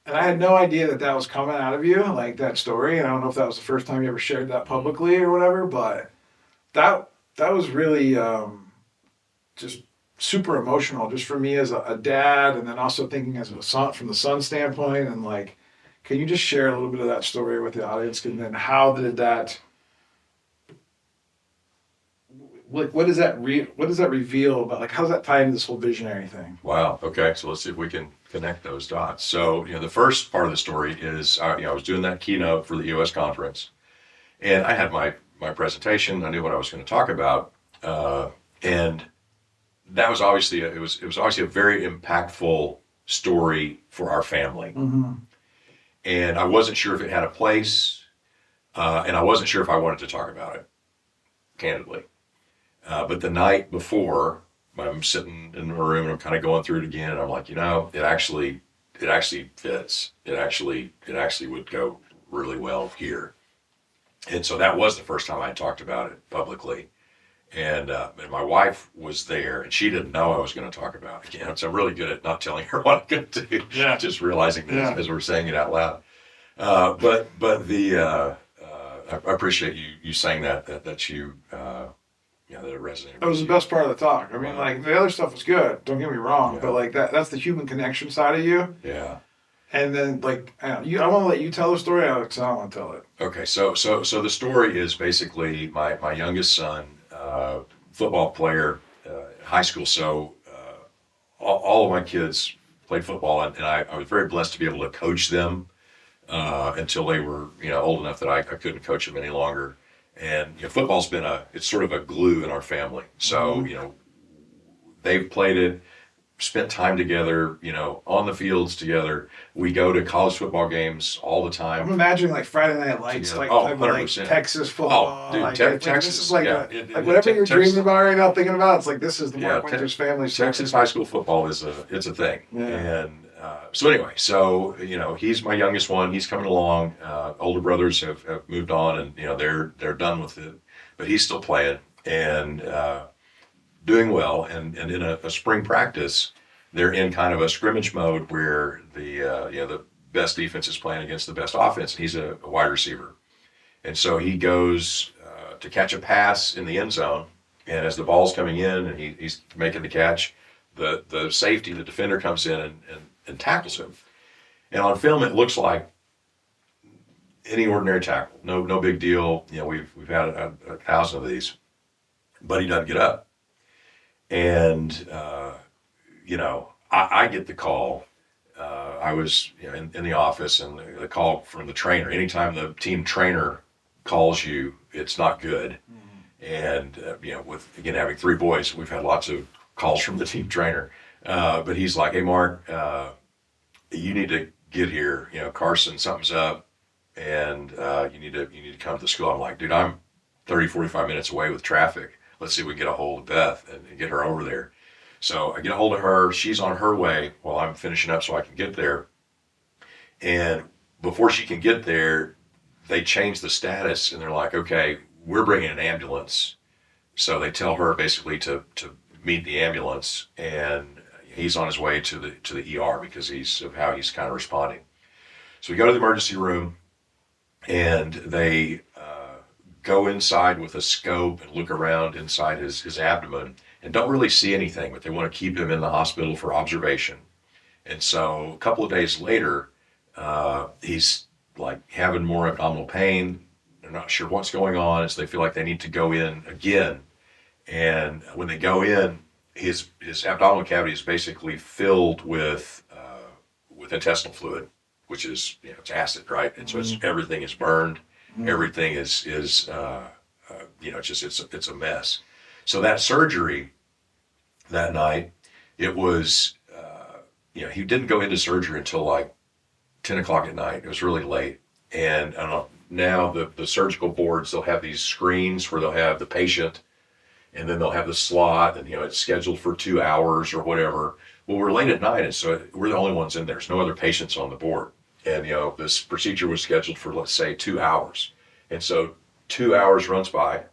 And I had no idea that was coming out of you, like that story. And I don't know if that was the first time you ever shared that publicly or whatever, but that was really just super emotional, just for me as a dad, and then also thinking as a son, from the son standpoint. And like, can you just share a little bit of that story with the audience? And then how did that, what does that reveal about, like, how does that tie into this whole visionary thing? Wow. Okay. So let's see if we can connect those dots. So, the first part of the story is, I was doing that keynote for the EOS conference, and I had my presentation. I knew what I was going to talk about. And that was obviously, it was obviously a very impactful story for our family. Mm-hmm. And I wasn't sure if it had a place, and I wasn't sure if I wanted to talk about it, candidly. But the night before I'm sitting in my room and I'm kind of going through it again. And I'm like, it actually fits. It actually would go really well here. And so that was the first time I talked about it publicly. And my wife was there, and she didn't know I was going to talk about it. So I'm really good at not telling her what I'm going to do. Yeah. Just realizing this Yeah. as we're saying it out loud. I appreciate you saying that you that it resonated. That was the best part of the talk. I mean, like, the other stuff was good. Don't get me wrong, Yeah. but like that's the human connection side of you. Yeah. And then, like, I want to let you tell the story, Alex. I don't want to tell it. Okay, so the story is basically my youngest son, football player, high school. So all of my kids played football, and I was very blessed to be able to coach them until they were old enough that I couldn't coach them any longer. And football's been it's sort of a glue in our family. So they've played it. Spent time together, on the fields together. We go to college football games all the time. I'm imagining like Friday Night Lights, Yeah. like, Oh, type of, like 100%. Texas football. Oh, dude, like, Texas, this is like, yeah. whatever you're Texas, dreaming about right now, thinking about, it's like this is the Yeah, Mark Winters family story. Texas high school football it's a thing. Yeah. And so anyway, he's my youngest one. He's coming along. Older brothers have moved on, and they're done with it, but he's still playing and doing well. And in a spring practice, they're in kind of a scrimmage mode where the best defense is playing against the best offense. He's a wide receiver, and so he goes to catch a pass in the end zone. And as the ball's coming in and he's making the catch, the safety, the defender, comes in and tackles him. And on film, it looks like any ordinary tackle, no big deal. We've had a thousand of these, but he doesn't get up. And I get the call. I was in the office, and the call from the trainer. Anytime the team trainer calls you, it's not good. And with having three boys, we've had lots of calls from the team trainer. But he's like, "Hey, Mark, you need to get here. Carson, something's up, and you need to come to the school." I'm like, "Dude, I'm 30, 45 minutes away with traffic. Let's see if we can get a hold of Beth and get her over there." So I get a hold of her. She's on her way while I'm finishing up so I can get there. And before she can get there, they change the status, and they're like, "Okay, we're bringing an ambulance." So they tell her basically to meet the ambulance, and he's on his way to the ER because of how he's kind of responding. So we go to the emergency room, and they go inside with a scope and look around inside his abdomen, and don't really see anything, but they want to keep him in the hospital for observation. And so a couple of days later, he's like having more abdominal pain. They're not sure what's going on, so they feel like they need to go in again. And when they go in, his abdominal cavity is basically filled with intestinal fluid, which is it's acid, right? And so everything is burned, everything is it's a mess. So that surgery that night, it was he didn't go into surgery until like 10 o'clock at night. It was really late, and I don't know. Now the surgical boards, they'll have these screens where they'll have the patient, and then they'll have the slot, and it's scheduled for 2 hours or whatever. Well, we're late at night, and so we're the only ones in there. There's no other patients on the board, and this procedure was scheduled for, let's say, 2 hours, and so 2 hours runs by,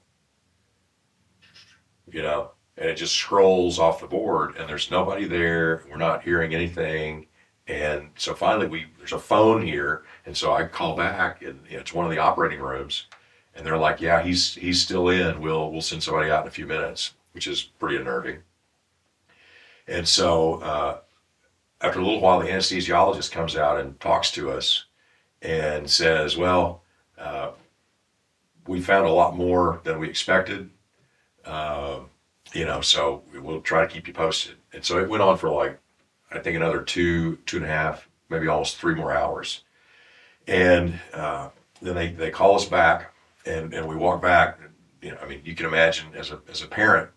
and it just scrolls off the board, and there's nobody there. We're not hearing anything. And so finally there's a phone here. And so I call back, and it's one of the operating rooms, and they're like, "Yeah, he's still in. We'll send somebody out in a few minutes," which is pretty unnerving. And so after a little while, the anesthesiologist comes out and talks to us and says, "Well, we found a lot more than we expected. So we'll try to keep you posted." And so it went on for like, I think another 2.5, maybe almost 3 more hours. And then they call us back, and we walk back. You can imagine as a parent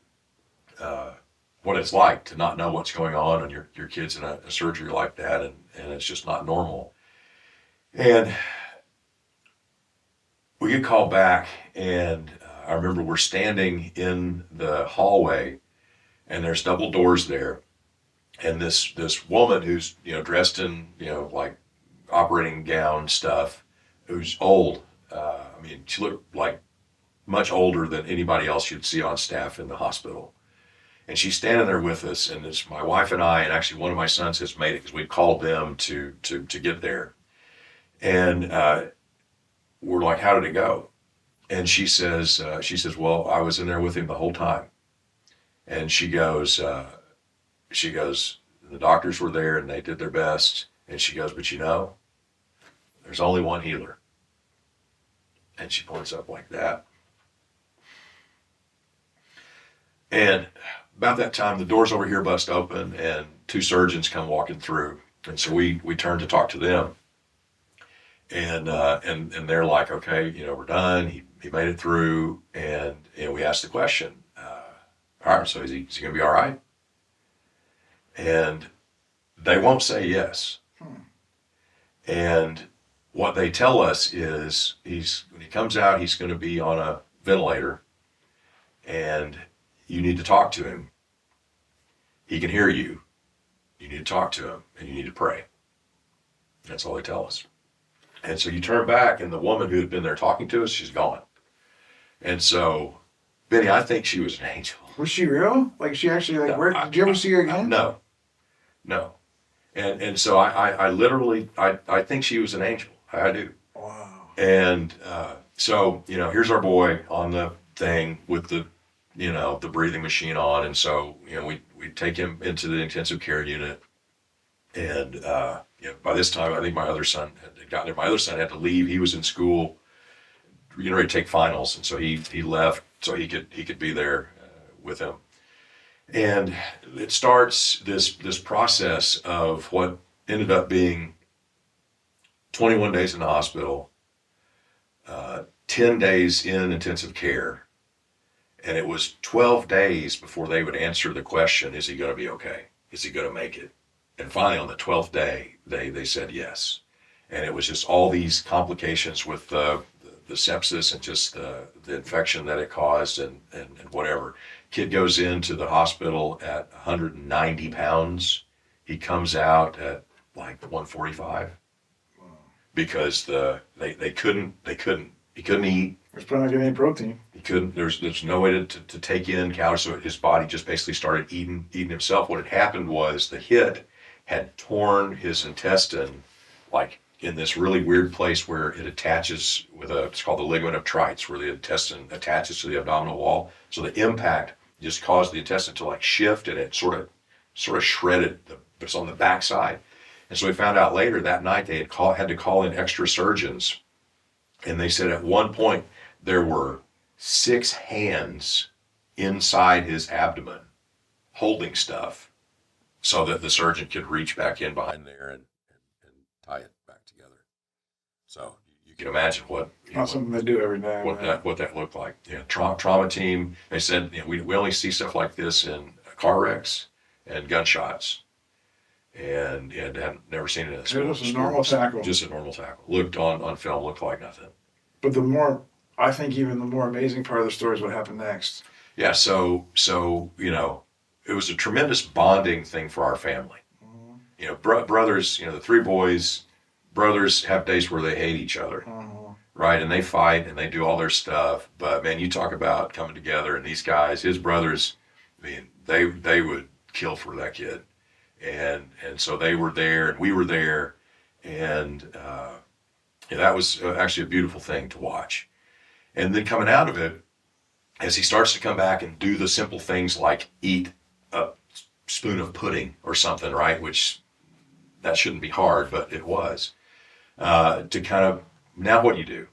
what it's like to not know what's going on, and your kid's in a surgery like that, and it's just not normal. And we get called back, and I remember we're standing in the hallway, and there's double doors there. And this woman who's, dressed in, like operating gown stuff, who's old. She looked like much older than anybody else you'd see on staff in the hospital. And she's standing there with us, and it's my wife and I, and actually one of my sons has made it because we called them to get there. And we're like, how did it go? And she says, well, I was in there with him the whole time. And she goes, the doctors were there and they did their best. And she goes, but there's only one healer. And she points up like that. And about that time, the doors over here bust open and two surgeons come walking through. And so we turn to talk to them. And they're like, okay, we're done. He made it through. And we asked the question, all right, so is he going to be all right? And they won't say yes. And what they tell us is when he comes out, he's going to be on a ventilator, and you need to talk to him. He can hear you. You need to talk to him, and you need to pray. That's all they tell us. And so you turn back, and the woman who had been there talking to us, she's gone. And so, Benny, I think she was an angel. Was she real? Like, she actually, like, No, did you ever see her again? No. And so I literally, I think she was an angel. I do. Wow. And so, here's our boy on the thing with the, the breathing machine on. And so, we take him into the intensive care unit. And, by this time, I think my other son had gotten there. My other son had to leave. He was in school, getting ready to take finals. And so he left so he could be there with him. And it starts this process of what ended up being 21 days in the hospital, 10 days in intensive care, and it was 12 days before they would answer the question, is he going to be okay? Is he going to make it? And finally, on the 12th day, they said yes. And it was just all these complications with the sepsis and just the infection that it caused and whatever. Kid goes into the hospital at 190 pounds. He comes out at like 145 because he couldn't eat. There's probably not getting any protein. He couldn't. There's no way to take in calories, so his body just basically started eating himself. What had happened was the hit had torn his intestine, like in this really weird place where it attaches with it's called the ligament of Treitz, where the intestine attaches to the abdominal wall. So the impact just caused the intestine to like shift, and it sort of shredded it's on the backside. And so we found out later that night they had to call in extra surgeons, and they said at one point there were 6 hands inside his abdomen holding stuff so that the surgeon could reach back in behind there and tie it back together. So you can imagine what Not something they do every day. what that looked like. Trauma team. They said we only see stuff like this in car wrecks and gunshots, and had never seen it in a school. Just a normal tackle. Just a normal tackle. Looked on film, looked like nothing. But even the more amazing part of the story is what happened next. Yeah. So it was a tremendous bonding thing for our family. Brothers. The 3 boys. Brothers have days where they hate each other, right? And they fight and they do all their stuff. But man, you talk about coming together, and these guys, his brothers, they would kill for that kid, and so they were there and we were there, and that was actually a beautiful thing to watch. And then coming out of it, as he starts to come back and do the simple things like eat a spoon of pudding or something, right? Which that shouldn't be hard, but it was. To kind of, now what do you do?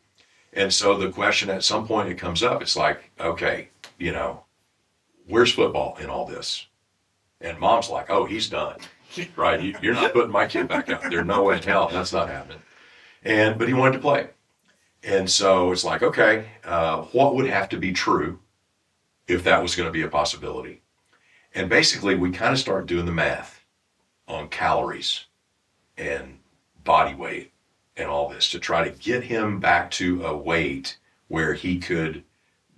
And so the question at some point it comes up, it's like, okay, where's football in all this? And mom's like, oh, he's done, right? You're not putting my kid back out there. No way in hell, that's not happening. But he wanted to play. And so it's like, okay, what would have to be true if that was going to be a possibility? And basically we kind of started doing the math on calories and body weight and all this to try to get him back to a weight where he could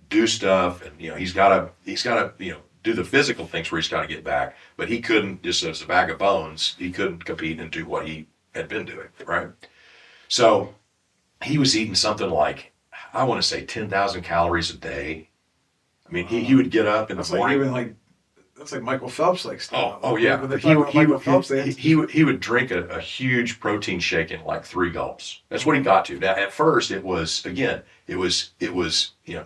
do stuff, and he's got to do the physical things where he's got to get back, but he couldn't, just as a bag of bones, he couldn't compete and do what he had been doing, right? So he was eating something like, I want to say 10,000 calories a day. I mean, he would get up in the morning. That's like Michael Phelps like stuff. Oh yeah. He would drink a huge protein shake in like 3 gulps. That's what he got to. Now at first it was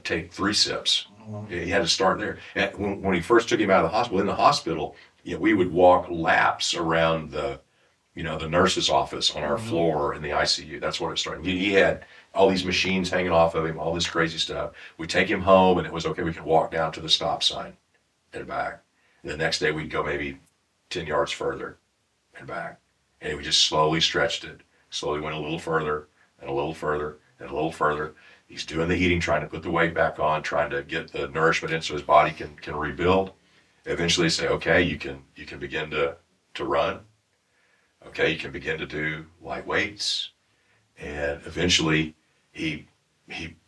take 3 sips. He had to start there. And when he first took him out of the hospital, we would walk laps around the nurse's office on our floor in the ICU. That's what it started. He had all these machines hanging off of him, all this crazy stuff. We'd take him home and it was okay. We could walk down to the stop sign and back. And the next day we'd go maybe 10 yards further and back. And we just slowly stretched it. Slowly went a little further and a little further and a little further. He's doing the eating, trying to put the weight back on, trying to get the nourishment in so his body can rebuild. Eventually say, okay, you can begin to run. Okay, you can begin to do light weights. And eventually he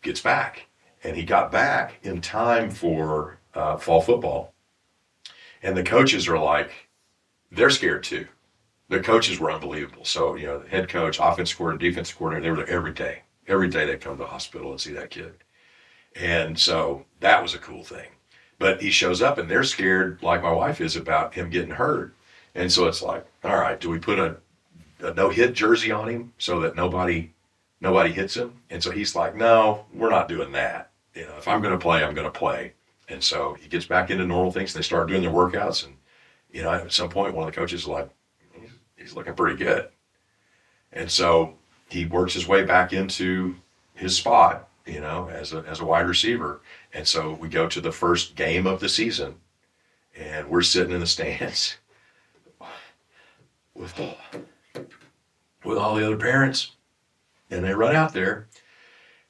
gets back. And he got back in time for fall football. And the coaches are like, they're scared too. The coaches were unbelievable. So, the head coach, offensive coordinator, defensive coordinator, they were there every day. Every day they'd come to the hospital and see that kid. And so that was a cool thing. But he shows up and they're scared, like my wife is, about him getting hurt. And so it's like, all right, do we put a no-hit jersey on him so that nobody hits him? And so he's like, no, we're not doing that. If I'm going to play, I'm going to play. And so he gets back into normal things. And they start doing their workouts. And, at some point, one of the coaches is like, he's looking pretty good. And so he works his way back into his spot, as a wide receiver. And so we go to the first game of the season. And we're sitting in the stands with all the other parents. And they run out there.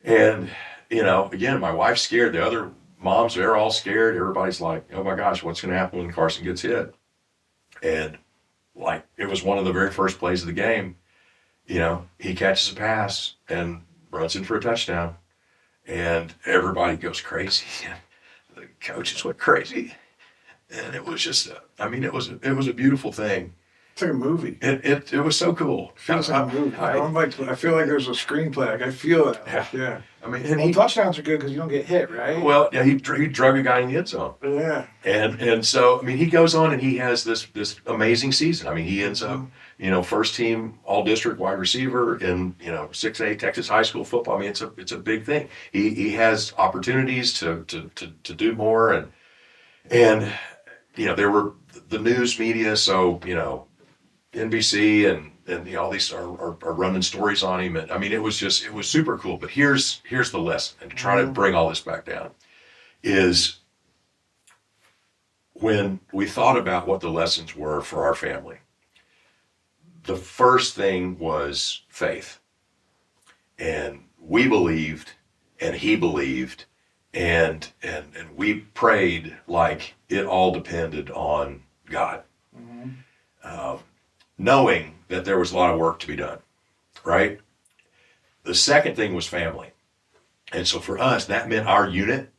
And, again, my wife's scared. The other moms, they're all scared. Everybody's like, oh my gosh, what's going to happen when Carson gets hit? And it was one of the very first plays of the game. He catches a pass and runs in for a touchdown. And everybody goes crazy. The coaches went crazy. And it was just, it was a beautiful thing. It's like a movie. It was so cool. It feels like a movie. I feel like there's a screenplay. I feel that. Yeah. Touchdowns are good because you don't get hit, right? Well, yeah, he drug a guy in the end zone. Yeah. And so, he goes on and he has this amazing season. He ends up, first team all-district wide receiver in, 6A Texas high school football. It's a big thing. He has opportunities to do more. And there were the news media, so, NBC and all these are running stories on him. And it was super cool. But here's the lesson, and to try to bring all this back down, is when we thought about what the lessons were for our family, the first thing was faith. And we believed, and he believed, and we prayed like it all depended on God. Knowing that there was a lot of work to be done, right? The second thing was family. And so for us, that meant our unit,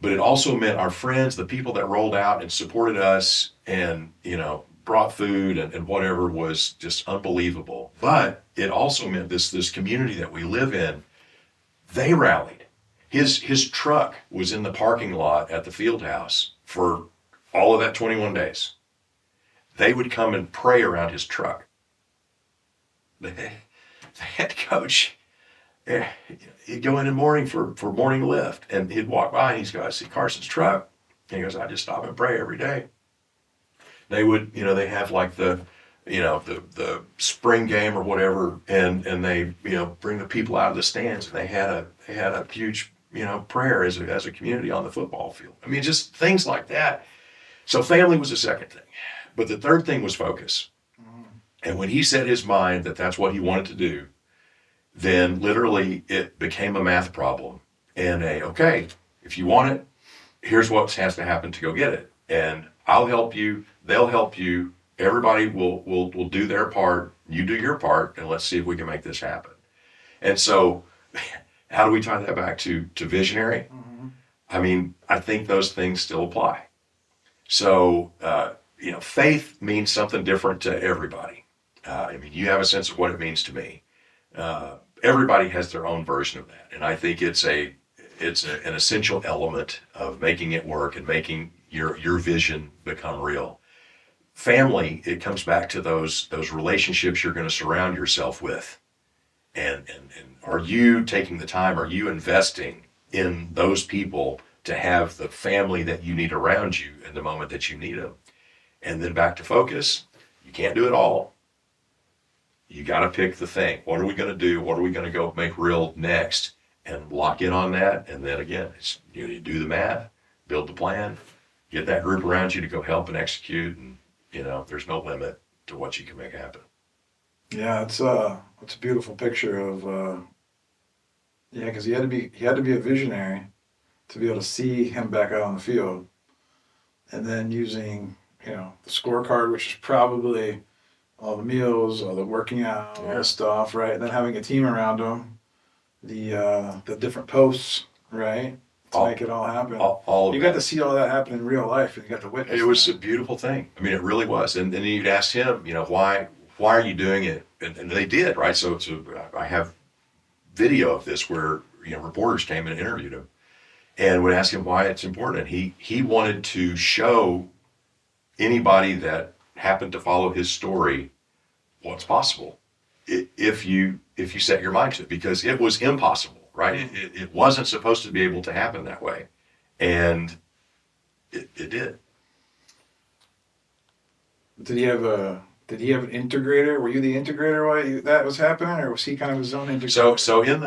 but it also meant our friends, the people that rolled out and supported us and, brought food and whatever was just unbelievable. But it also meant this community that we live in, they rallied. His truck was in the parking lot at the field house for all of that 21 days. They would come and pray around his truck. The head coach, he'd go in the morning for morning lift, and he'd walk by and he's got to see Carson's truck. And he goes, I just stop and pray every day. They would, they have like the spring game or whatever, and they, bring the people out of the stands, and they had a huge, prayer as a community on the football field. Just things like that. So family was the second thing. But the third thing was focus. And when he set his mind that that's what he wanted to do, then literally it became a math problem. And okay, if you want it, here's what has to happen to go get it. And I'll help you, they'll help you, everybody will do their part, you do your part, and let's see if we can make this happen. And so how do we tie that back to Visionary? I think those things still apply. So, faith means something different to everybody. I mean, you have a sense of what it means to me. Everybody has their own version of that, and I think an essential element of making it work and making your vision become real. Family, it comes back to those relationships you're going to surround yourself with, and are you taking the time? Are you investing in those people to have the family that you need around you in the moment that you need them? And then back to focus. You can't do it all. You got to pick the thing. What are we going to do? What are we going to go make real next? And lock in on that. And then again, you do the math, build the plan, get that group around you to go help and execute. And, there's no limit to what you can make happen. Yeah, it's a beautiful picture of, because he had to be a visionary to be able to see him back out on the field. And then using, the scorecard, which is probably all the meals, all the working out, all the stuff, right? And then having a team around him, the different posts, right? To make it all happen. All of you got to see all that happen in real life, and you got to witness. It was a beautiful thing. I mean, it really was. And then you'd ask him, why are you doing it? And they did, right? So I have video of this where reporters came and interviewed him, and would ask him why it's important. And he wanted to show anybody that happened to follow his story what's possible if you set your mind to it, because it was impossible, right? It wasn't supposed to be able to happen that way, and it did. Did he have an integrator? Were you the integrator while that was happening, or was he kind of his own integrator? So in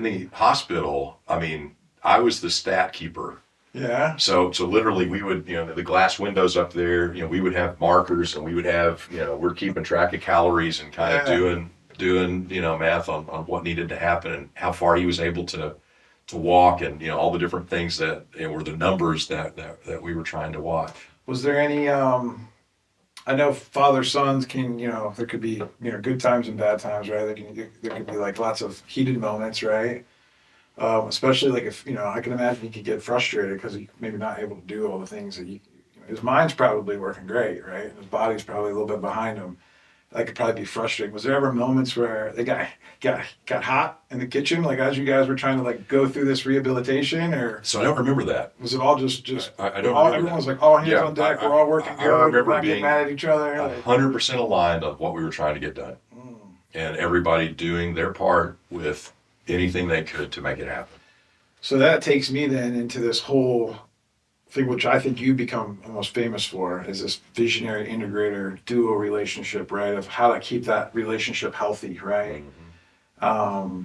the hospital, I mean, I was the stat keeper. Yeah. So literally we would, the glass windows up there, we would have markers, and we would have, we're keeping track of calories and kind of doing, math on what needed to happen and how far he was able to walk, and, all the different things that were the numbers that we were trying to watch. Was there any, I know father-sons can, there could be, good times and bad times, right? There could be like lots of heated moments, right? Especially like if, I can imagine he could get frustrated because he's maybe not able to do all the things that his mind's probably working great, right? His body's probably a little bit behind him. That could probably be frustrating. Was there ever moments where the guy got hot in the kitchen, like as you guys were trying to like go through this rehabilitation, or? So I don't remember that. Was it all just I don't remember everyone that. was like all hands on deck, we're all working good, remember we're not being getting mad at each other. 100% aligned on what we were trying to get done. And everybody doing their part with anything they could to make it happen. So that takes me then into this whole thing, which I think you become almost famous for, is this visionary-integrator duo relationship, right? Of how to keep that relationship healthy, right? Mm-hmm.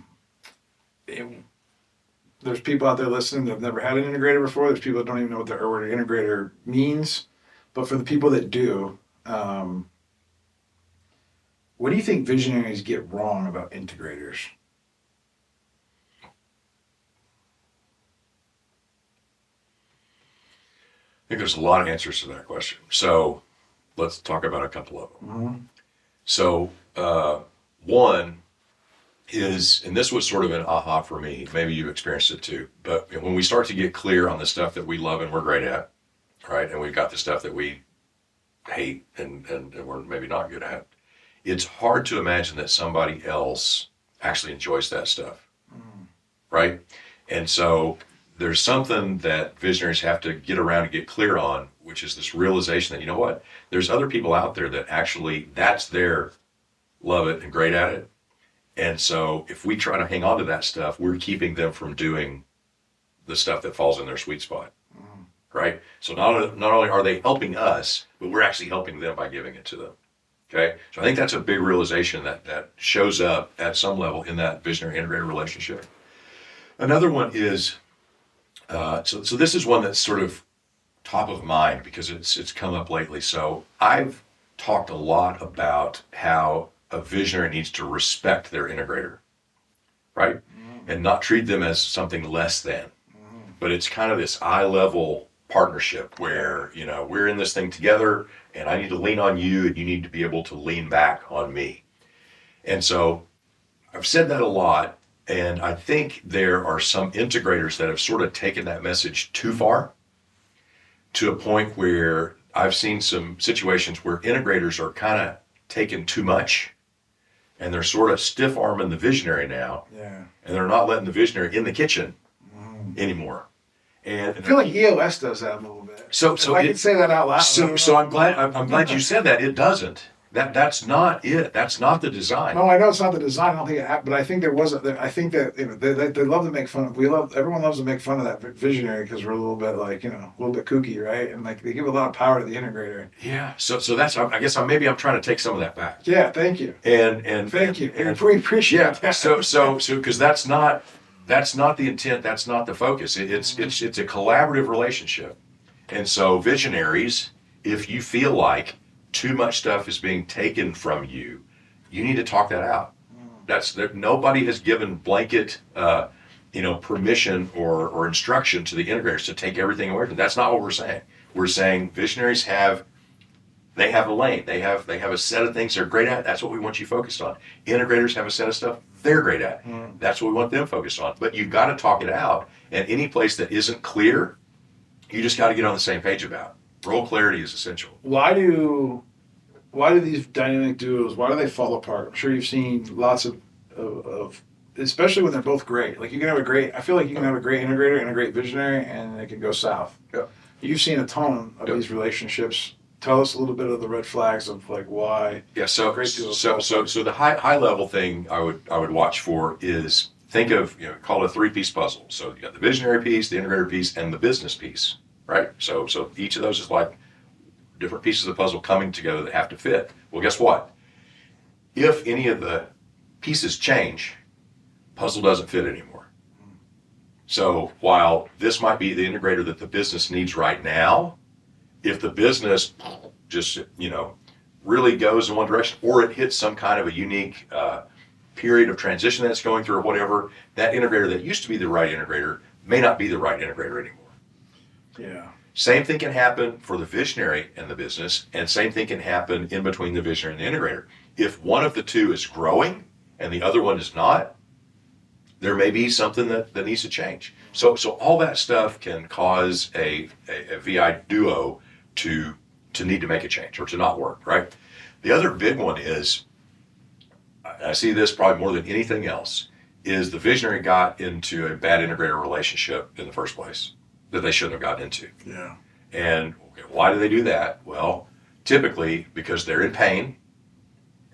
There's people out there listening that have never had an integrator before. There's people that don't even know what the word integrator means. But for the people that do, what do you think visionaries get wrong about integrators? I think there's a lot of answers to that question. So let's talk about a couple of them. Mm-hmm. So one is, and this was sort of an aha for me, maybe you've experienced it too, but when we start to get clear on the stuff that we love and we're great at, right, and we've got the stuff that we hate and we're maybe not good at, it's hard to imagine that somebody else actually enjoys that stuff, right? And so there's something that visionaries have to get around and get clear on, which is this realization that, you know what, there's other people out there that actually, that's their love it and great at it. And so if we try to hang on to that stuff, we're keeping them from doing the stuff that falls in their sweet spot, right? So not only are they helping us, but we're actually helping them by giving it to them, okay? So I think that's a big realization that shows up at some level in that visionary-integrator relationship. Another one is, so this is one that's sort of top of mind because it's come up lately. So I've talked a lot about how a visionary needs to respect their integrator, right? And not treat them as something less than. But it's kind of this eye-level partnership where, we're in this thing together and I need to lean on you and you need to be able to lean back on me. And so I've said that a lot, and I think there are some integrators that have sort of taken that message too far. to a point where I've seen some situations where integrators are kind of taking too much, and they're sort of stiff arming the visionary now, Yeah. and they're not letting the visionary in the kitchen anymore. And I feel like EOS does that a little bit. So if I could say that out loud. So I'm glad you said that. It doesn't. That's not it. That's not the design. No, I know it's not the design. I don't think it happened, but I think there was. I think that they love to make fun of. Everyone loves to make fun of that visionary because we're a little bit like a little bit kooky, right? And like they give a lot of power to the integrator. Yeah. So that's. I guess maybe I'm trying to take some of that back. Yeah. Thank you. And thank you. And we appreciate that. So because that's not the intent. That's not the focus. It's a collaborative relationship. And so visionaries, if you feel like too much stuff is being taken from you, you need to talk that out. Nobody has given blanket, permission or instruction to the integrators to take everything away from them. That's not what we're saying. We're saying visionaries have a lane. They have a set of things they're great at. That's what we want you focused on. Integrators have a set of stuff they're great at. That's what we want them focused on. But you've got to talk it out. And any place that isn't clear, you just got to get on the same page about. Role clarity is essential. Why do these dynamic duos, why do they fall apart? I'm sure you've seen lots of especially when they're both great. Like I feel like you can have a great integrator and a great visionary and it can go south. Yeah. You've seen a ton of these relationships. Tell us a little bit of the red flags of like why. Yeah, so the high level thing I would watch for is think of, call it a 3-piece puzzle. So you got the visionary piece, the integrator piece, and the business piece. Right? So each of those is like different pieces of the puzzle coming together that have to fit. Well, guess what? If any of the pieces change, puzzle doesn't fit anymore. So while this might be the integrator that the business needs right now, if the business just, really goes in one direction, or it hits some kind of a unique period of transition that it's going through or whatever, that integrator that used to be the right integrator may not be the right integrator anymore. Yeah. Same thing can happen for the visionary and the business, and same thing can happen in between the visionary and the integrator. If one of the two is growing and the other one is not, there may be something that needs to change. So all that stuff can cause a VI duo to need to make a change or to not work, right? The other big one is, I see this probably more than anything else, is the visionary got into a bad integrator relationship in the first place that they shouldn't have gotten into. Yeah. And why do they do that? Well, typically because they're in pain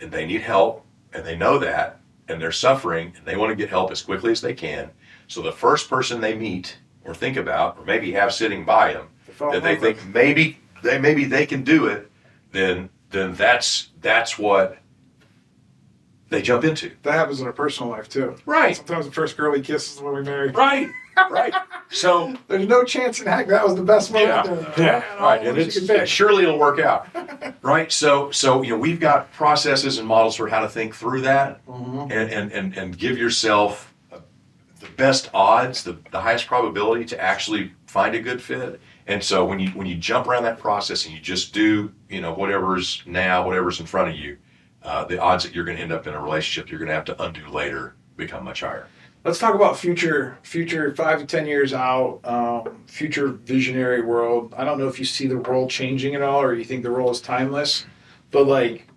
and they need help and they know that and they're suffering and they want to get help as quickly as they can. So the first person they meet or think about or maybe have sitting by them that they think maybe they can do it, then that's what they jump into. That happens in our personal life too. Right. Sometimes the first girl he kisses is when we marry. Right. Right. So there's no chance in heck that was the best moment. Yeah. Right. And surely it'll work out. Right. So we've got processes and models for how to think through that, and give yourself the best odds, the highest probability to actually find a good fit. And so when you jump around that process and you just do whatever's in front of you, the odds that you're going to end up in a relationship you're going to have to undo later become much higher. Let's talk about future 5 to 10 years out, future visionary world. I don't know if you see the role changing at all or you think the role is timeless, but like,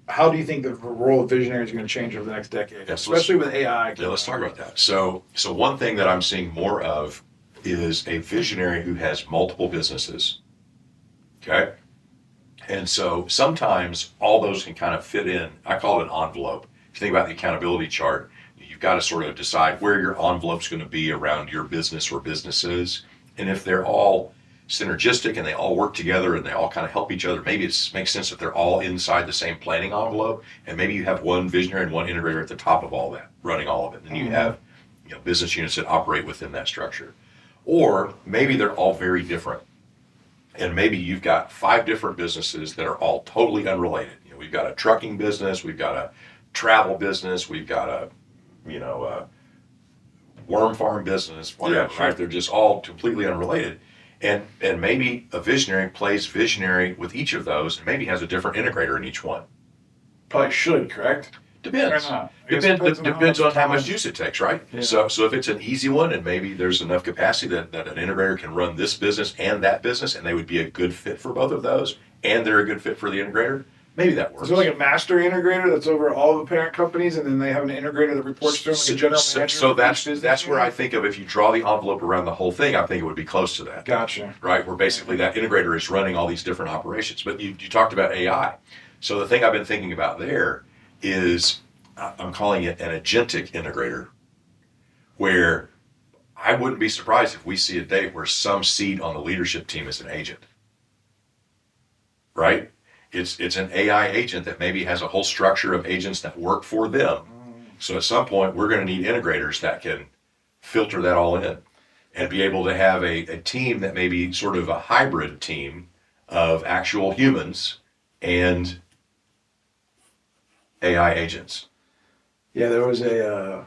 how do you think the role of visionary is going to change over the next decade, especially with AI? Yeah, let's talk about that. So one thing that I'm seeing more of is a visionary who has multiple businesses. Okay? And so sometimes all those can kind of fit in. I call it an envelope. If you think about the accountability chart, you've got to sort of decide where your envelope's going to be around your business or businesses. And if they're all synergistic and they all work together and they all kind of help each other, maybe it makes sense that they're all inside the same planning envelope. And maybe you have one visionary and one integrator at the top of all that, running all of it. And you have business units that operate within that structure. Or maybe they're all very different. And maybe you've got 5 different businesses that are all totally unrelated. We've got a trucking business, we've got a travel business, we've got a worm farm business, whatever, right? They're just all completely unrelated. And maybe a visionary plays visionary with each of those and maybe has a different integrator in each one. Probably should, correct? Depends. Or not? I guess Depends on how much time. juice it takes, right? Yeah. So if it's an easy one and maybe there's enough capacity that an integrator can run this business and that business and they would be a good fit for both of those and they're a good fit for the integrator, maybe that works. Is there like a master integrator that's over all the parent companies, and then they have an integrator that reports to them, like a general manager? So for each business that's where unit? I think of if you draw the envelope around the whole thing, I think it would be close to that. Gotcha. Right? Where basically that integrator is running all these different operations. But you talked about AI. So the thing I've been thinking about there is I'm calling it an agentic integrator, where I wouldn't be surprised if we see a day where some seat on the leadership team is an agent. Right? It's an AI agent that maybe has a whole structure of agents that work for them. So at some point, we're going to need integrators that can filter that all in and be able to have a team that may be sort of a hybrid team of actual humans and AI agents. Yeah, there was a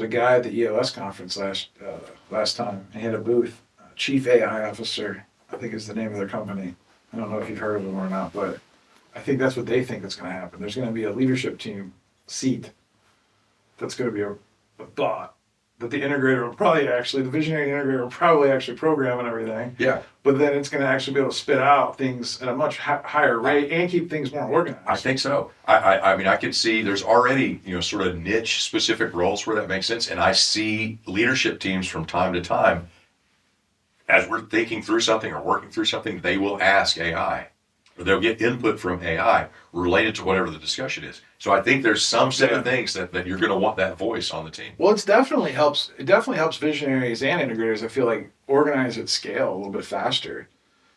guy at the EOS conference last time. He had a booth. Chief AI Officer, I think is the name of their company. I don't know if you've heard of them or not, but I think that's what they think is going to happen. There's going to be a leadership team seat that's going to be a bot that the integrator will probably actually, the visionary integrator will probably actually program and everything. Yeah. But then it's going to actually be able to spit out things at a much higher rate and keep things more organized. I think so. I mean, I can see there's already, sort of niche specific roles where that makes sense. And I see leadership teams from time to time, as we're thinking through something or working through something, they will ask AI or they'll get input from AI related to whatever the discussion is. So I think there's some set of things that you're going to want that voice on the team. Well, it definitely helps visionaries and integrators, I feel like, organize at scale a little bit faster.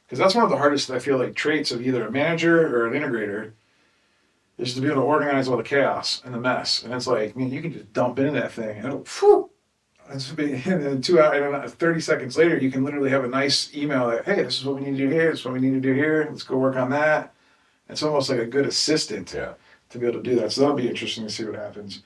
Because that's one of the hardest, I feel like, traits of either a manager or an integrator is to be able to organize all the chaos and the mess. And it's like, man, you can just dump into that thing and it'll, whew, and then 2 hours, 30 seconds later, you can literally have a nice email that, hey, this is what we need to do here, this is what we need to do here, let's go work on that. It's almost like a good assistant to be able to do that. So that'll be interesting to see what happens.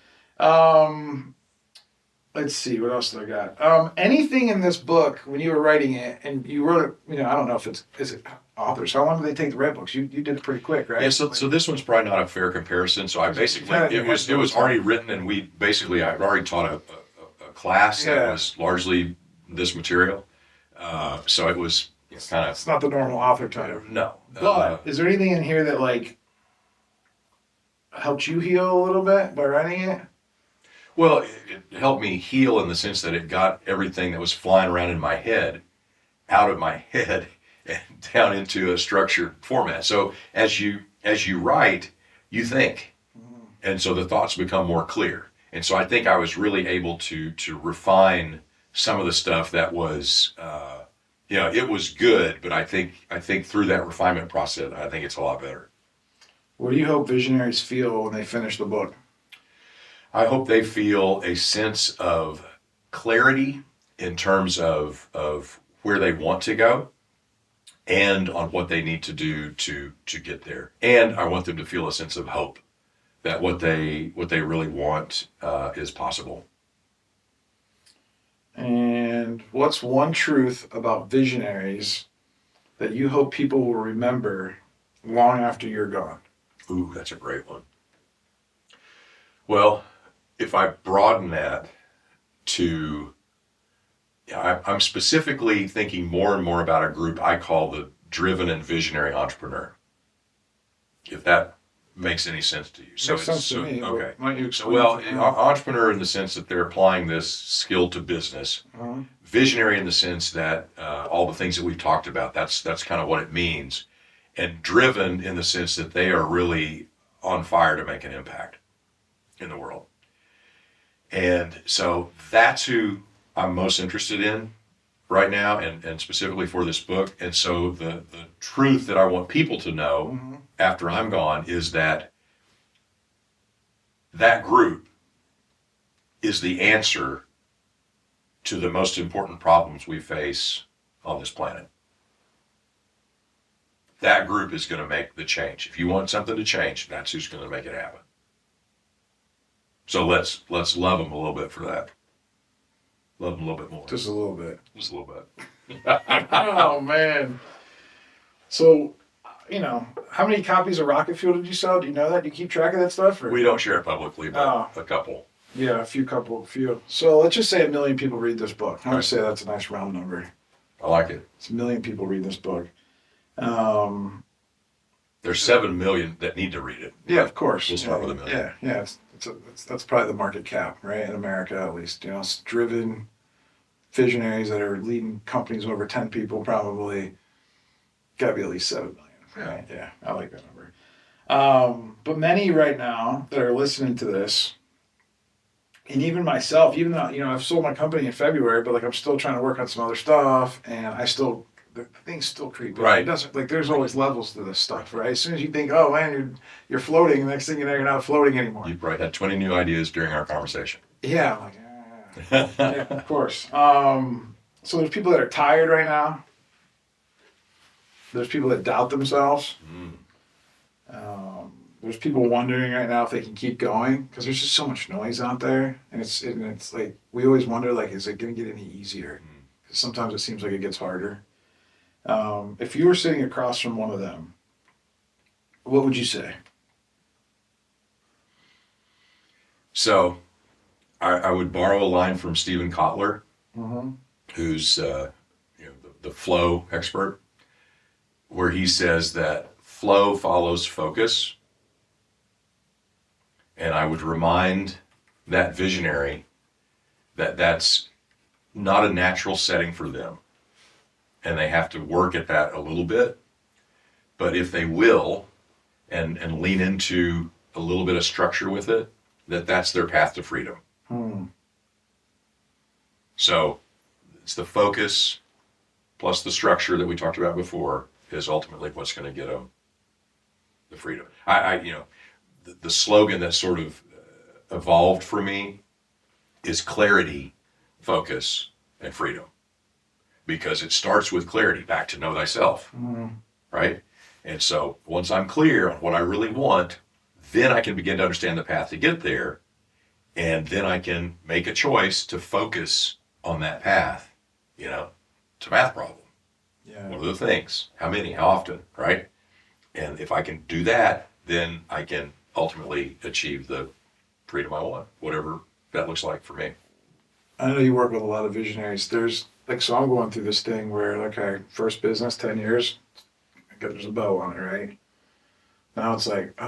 Let's see, what else did I got? Anything in this book, when you were writing it, and you wrote it, I don't know if is it authors, how long do they take to write books? You did it pretty quick, right? Yeah, so this one's probably not a fair comparison. So I basically, it was already written and I'd already taught a class that was largely this material. So it was kind of... It's not the normal author type. No. But is there anything in here that like helped you heal a little bit by writing it? Well, it helped me heal in the sense that it got everything that was flying around in my head out of my head and down into a structured format. So as you write, you think. And so the thoughts become more clear. And so I think I was really able to refine some of the stuff that was, it was good, but I think through that refinement process, I think it's a lot better. What do you hope visionaries feel when they finish the book? I hope they feel a sense of clarity in terms of where they want to go and on what they need to do to get there. And I want them to feel a sense of hope that what they really want is possible. And what's one truth about visionaries that you hope people will remember long after you're gone? Ooh, that's a great one. Well, if I broaden that to, I'm specifically thinking more and more about a group I call the driven and visionary entrepreneur. If that makes any sense to you. Makes sense to me. Okay. Why don't you explain entrepreneur in the sense that they're applying this skill to business. Visionary in the sense that all the things that we've talked about, that's kind of what it means. And driven in the sense that they are really on fire to make an impact in the world. And so that's who I'm most interested in right now and specifically for this book. And so the truth that I want people to know after I'm gone is that group is the answer to the most important problems we face on this planet. That group is going to make the change. If you want something to change, that's who's going to make it happen. So let's love them a little bit for that. Love them a little bit more. Just a little bit. Just a little bit. Oh, man. So, how many copies of Rocket Fuel did you sell? Do you know that? Do you keep track of that stuff? Or? We don't share it publicly, but a couple. Yeah, a few. So let's just say 1 million people read this book. I'm going to say that's a nice round number. I like it. It's 1 million people read this book. There's 7 million that need to read it. Yeah, of course. We'll start with 1 million. Yeah. That's probably the market cap, right? In America, at least. It's driven visionaries that are leading companies over 10 people, probably got to be at least 7 million. Right? Yeah, I like that number. But many right now that are listening to this, and even myself, even though, I've sold my company in February, but like I'm still trying to work on some other stuff, and the things still creep in. Right. It doesn't, like, there's always levels to this stuff, right? As soon as you think, oh man, you're floating, the next thing you know, you're not floating anymore. You probably had 20 new ideas during our conversation. Yeah, I'm like, yeah, of course. So there's people that are tired right now. There's people that doubt themselves. There's people wondering right now if they can keep going because there's just so much noise out there, and it's like we always wonder, like, is it going to get any easier? Because sometimes it seems like it gets harder. If you were sitting across from one of them, what would you say? So, I would borrow a line from Stephen Kotler, who's the flow expert, where he says that flow follows focus. And I would remind that visionary that that's not a natural setting for them. And they have to work at that a little bit. But if they will, and lean into a little bit of structure with it, that's their path to freedom. So it's the focus plus the structure that we talked about before is ultimately what's going to get them the freedom. The slogan that sort of evolved for me is clarity, focus, and freedom. Because it starts with clarity, back to know thyself, right? And so once I'm clear on what I really want, then I can begin to understand the path to get there. And then I can make a choice to focus on that path. It's a math problem. Yeah. What are the things? How many? How often? Right? And if I can do that, then I can ultimately achieve the freedom I want, whatever that looks like for me. I know you work with a lot of visionaries. So I'm going through this thing where, okay, first business, 10 years, there's a bow on it, right? Now it's like,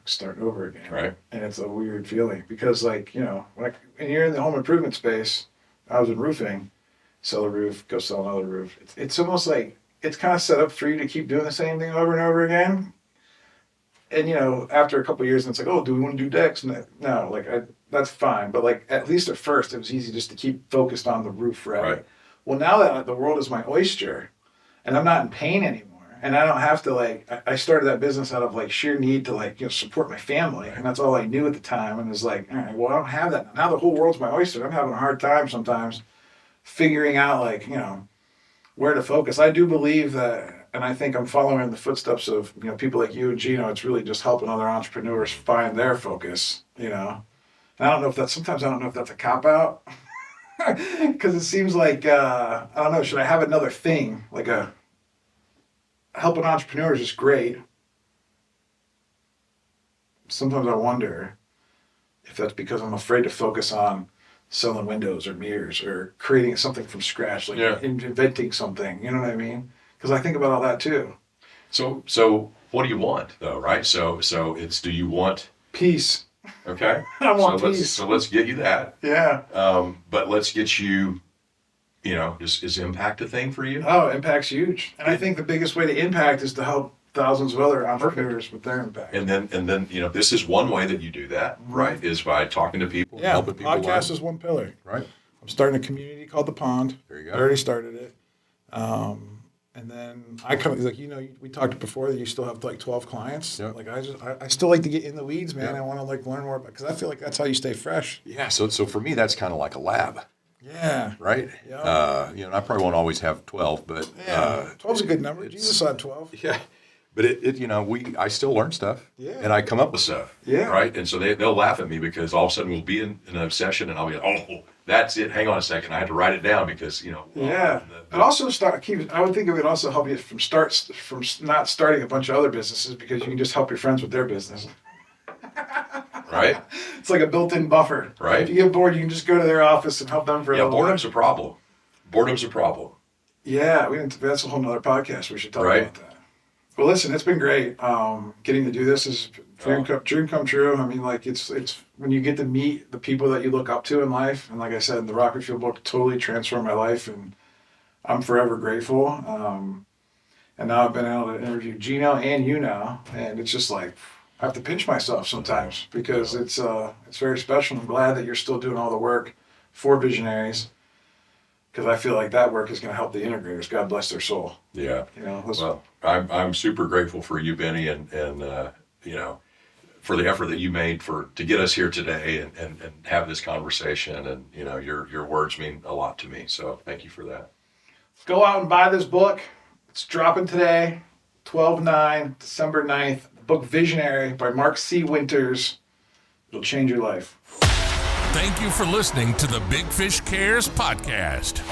starting over again. Right. And it's a weird feeling because, when you're in the home improvement space, I was in roofing, sell a roof, go sell another roof. It's almost like it's kind of set up for you to keep doing the same thing over and over again. And, after a couple of years, it's like, do we want to do decks? No, that's fine. But, at least at first, it was easy just to keep focused on the roof, right? Well, now that the world is my oyster and I'm not in pain anymore, and I don't have to, I started that business out of, sheer need to, support my family. And that's all I knew at the time. And it's like, all right, well, I don't have that. Now the whole world's my oyster. I'm having a hard time sometimes figuring out, where to focus. I do believe that, and I think I'm following in the footsteps of, people like you and Gino. It's really just helping other entrepreneurs find their focus, And I don't know if that's a cop-out. Because it seems like, I don't know, should I have another thing? Helping entrepreneurs is great. Sometimes I wonder if that's because I'm afraid to focus on selling windows or mirrors or creating something from scratch, inventing something, you know what I mean? Because I think about all that too. So what do you want though, right? So it's, do you want peace? Okay. I want peace. So let's get you that. Yeah. But let's get you, is impact a thing for you? Oh, impact's huge. And I think the biggest way to impact is to help thousands of other entrepreneurs with their impact. And then this is one way that you do that, right? Is by talking to people, helping people podcast learn. is one pillar. Right. I'm starting a community called The Pond. There you go. I already started it. And then we talked before that you still have 12 clients. Yep. I still like to get in the weeds, man. Yep. I want to learn more about, because I feel like that's how you stay fresh. Yeah. So for me, that's kind of like a lab. Yeah. Right. Yeah. I probably won't always have 12, but 12's a good number. Jesus had 12. Yeah. But I still learn stuff, and I come up with stuff, right? And so they'll laugh at me because all of a sudden we'll be in an obsession, and I'll be like, oh, that's it. Hang on a second, I had to write it down because It also I would think it would also help you from not starting a bunch of other businesses because you can just help your friends with their business. Right. It's like a built-in buffer. Right. If you get bored, you can just go to their office and help them for a little boredom's a problem. Boredom's a problem. Yeah, that's a whole nother podcast. We should talk about that. Well, listen, it's been great. Getting to do this is dream come true. I mean, like it's when you get to meet the people that you look up to in life, and like I said, the Rocket Fuel book totally transformed my life, and I'm forever grateful. And now I've been able to interview Gino and you now, and it's just like I have to pinch myself sometimes because it's very special. I'm glad that you're still doing all the work for Visionaries. Because I feel like that work is going to help the integrators. God bless their soul. Yeah. Well, I'm super grateful for you, Benny, and for the effort that you made to get us here today and have this conversation. And your words mean a lot to me. So thank you for that. Go out and buy this book. It's dropping today, 12/9, December 9th. The book Visionary by Mark C. Winters. It'll change your life. Thank you for listening to the Big Fish Cares podcast.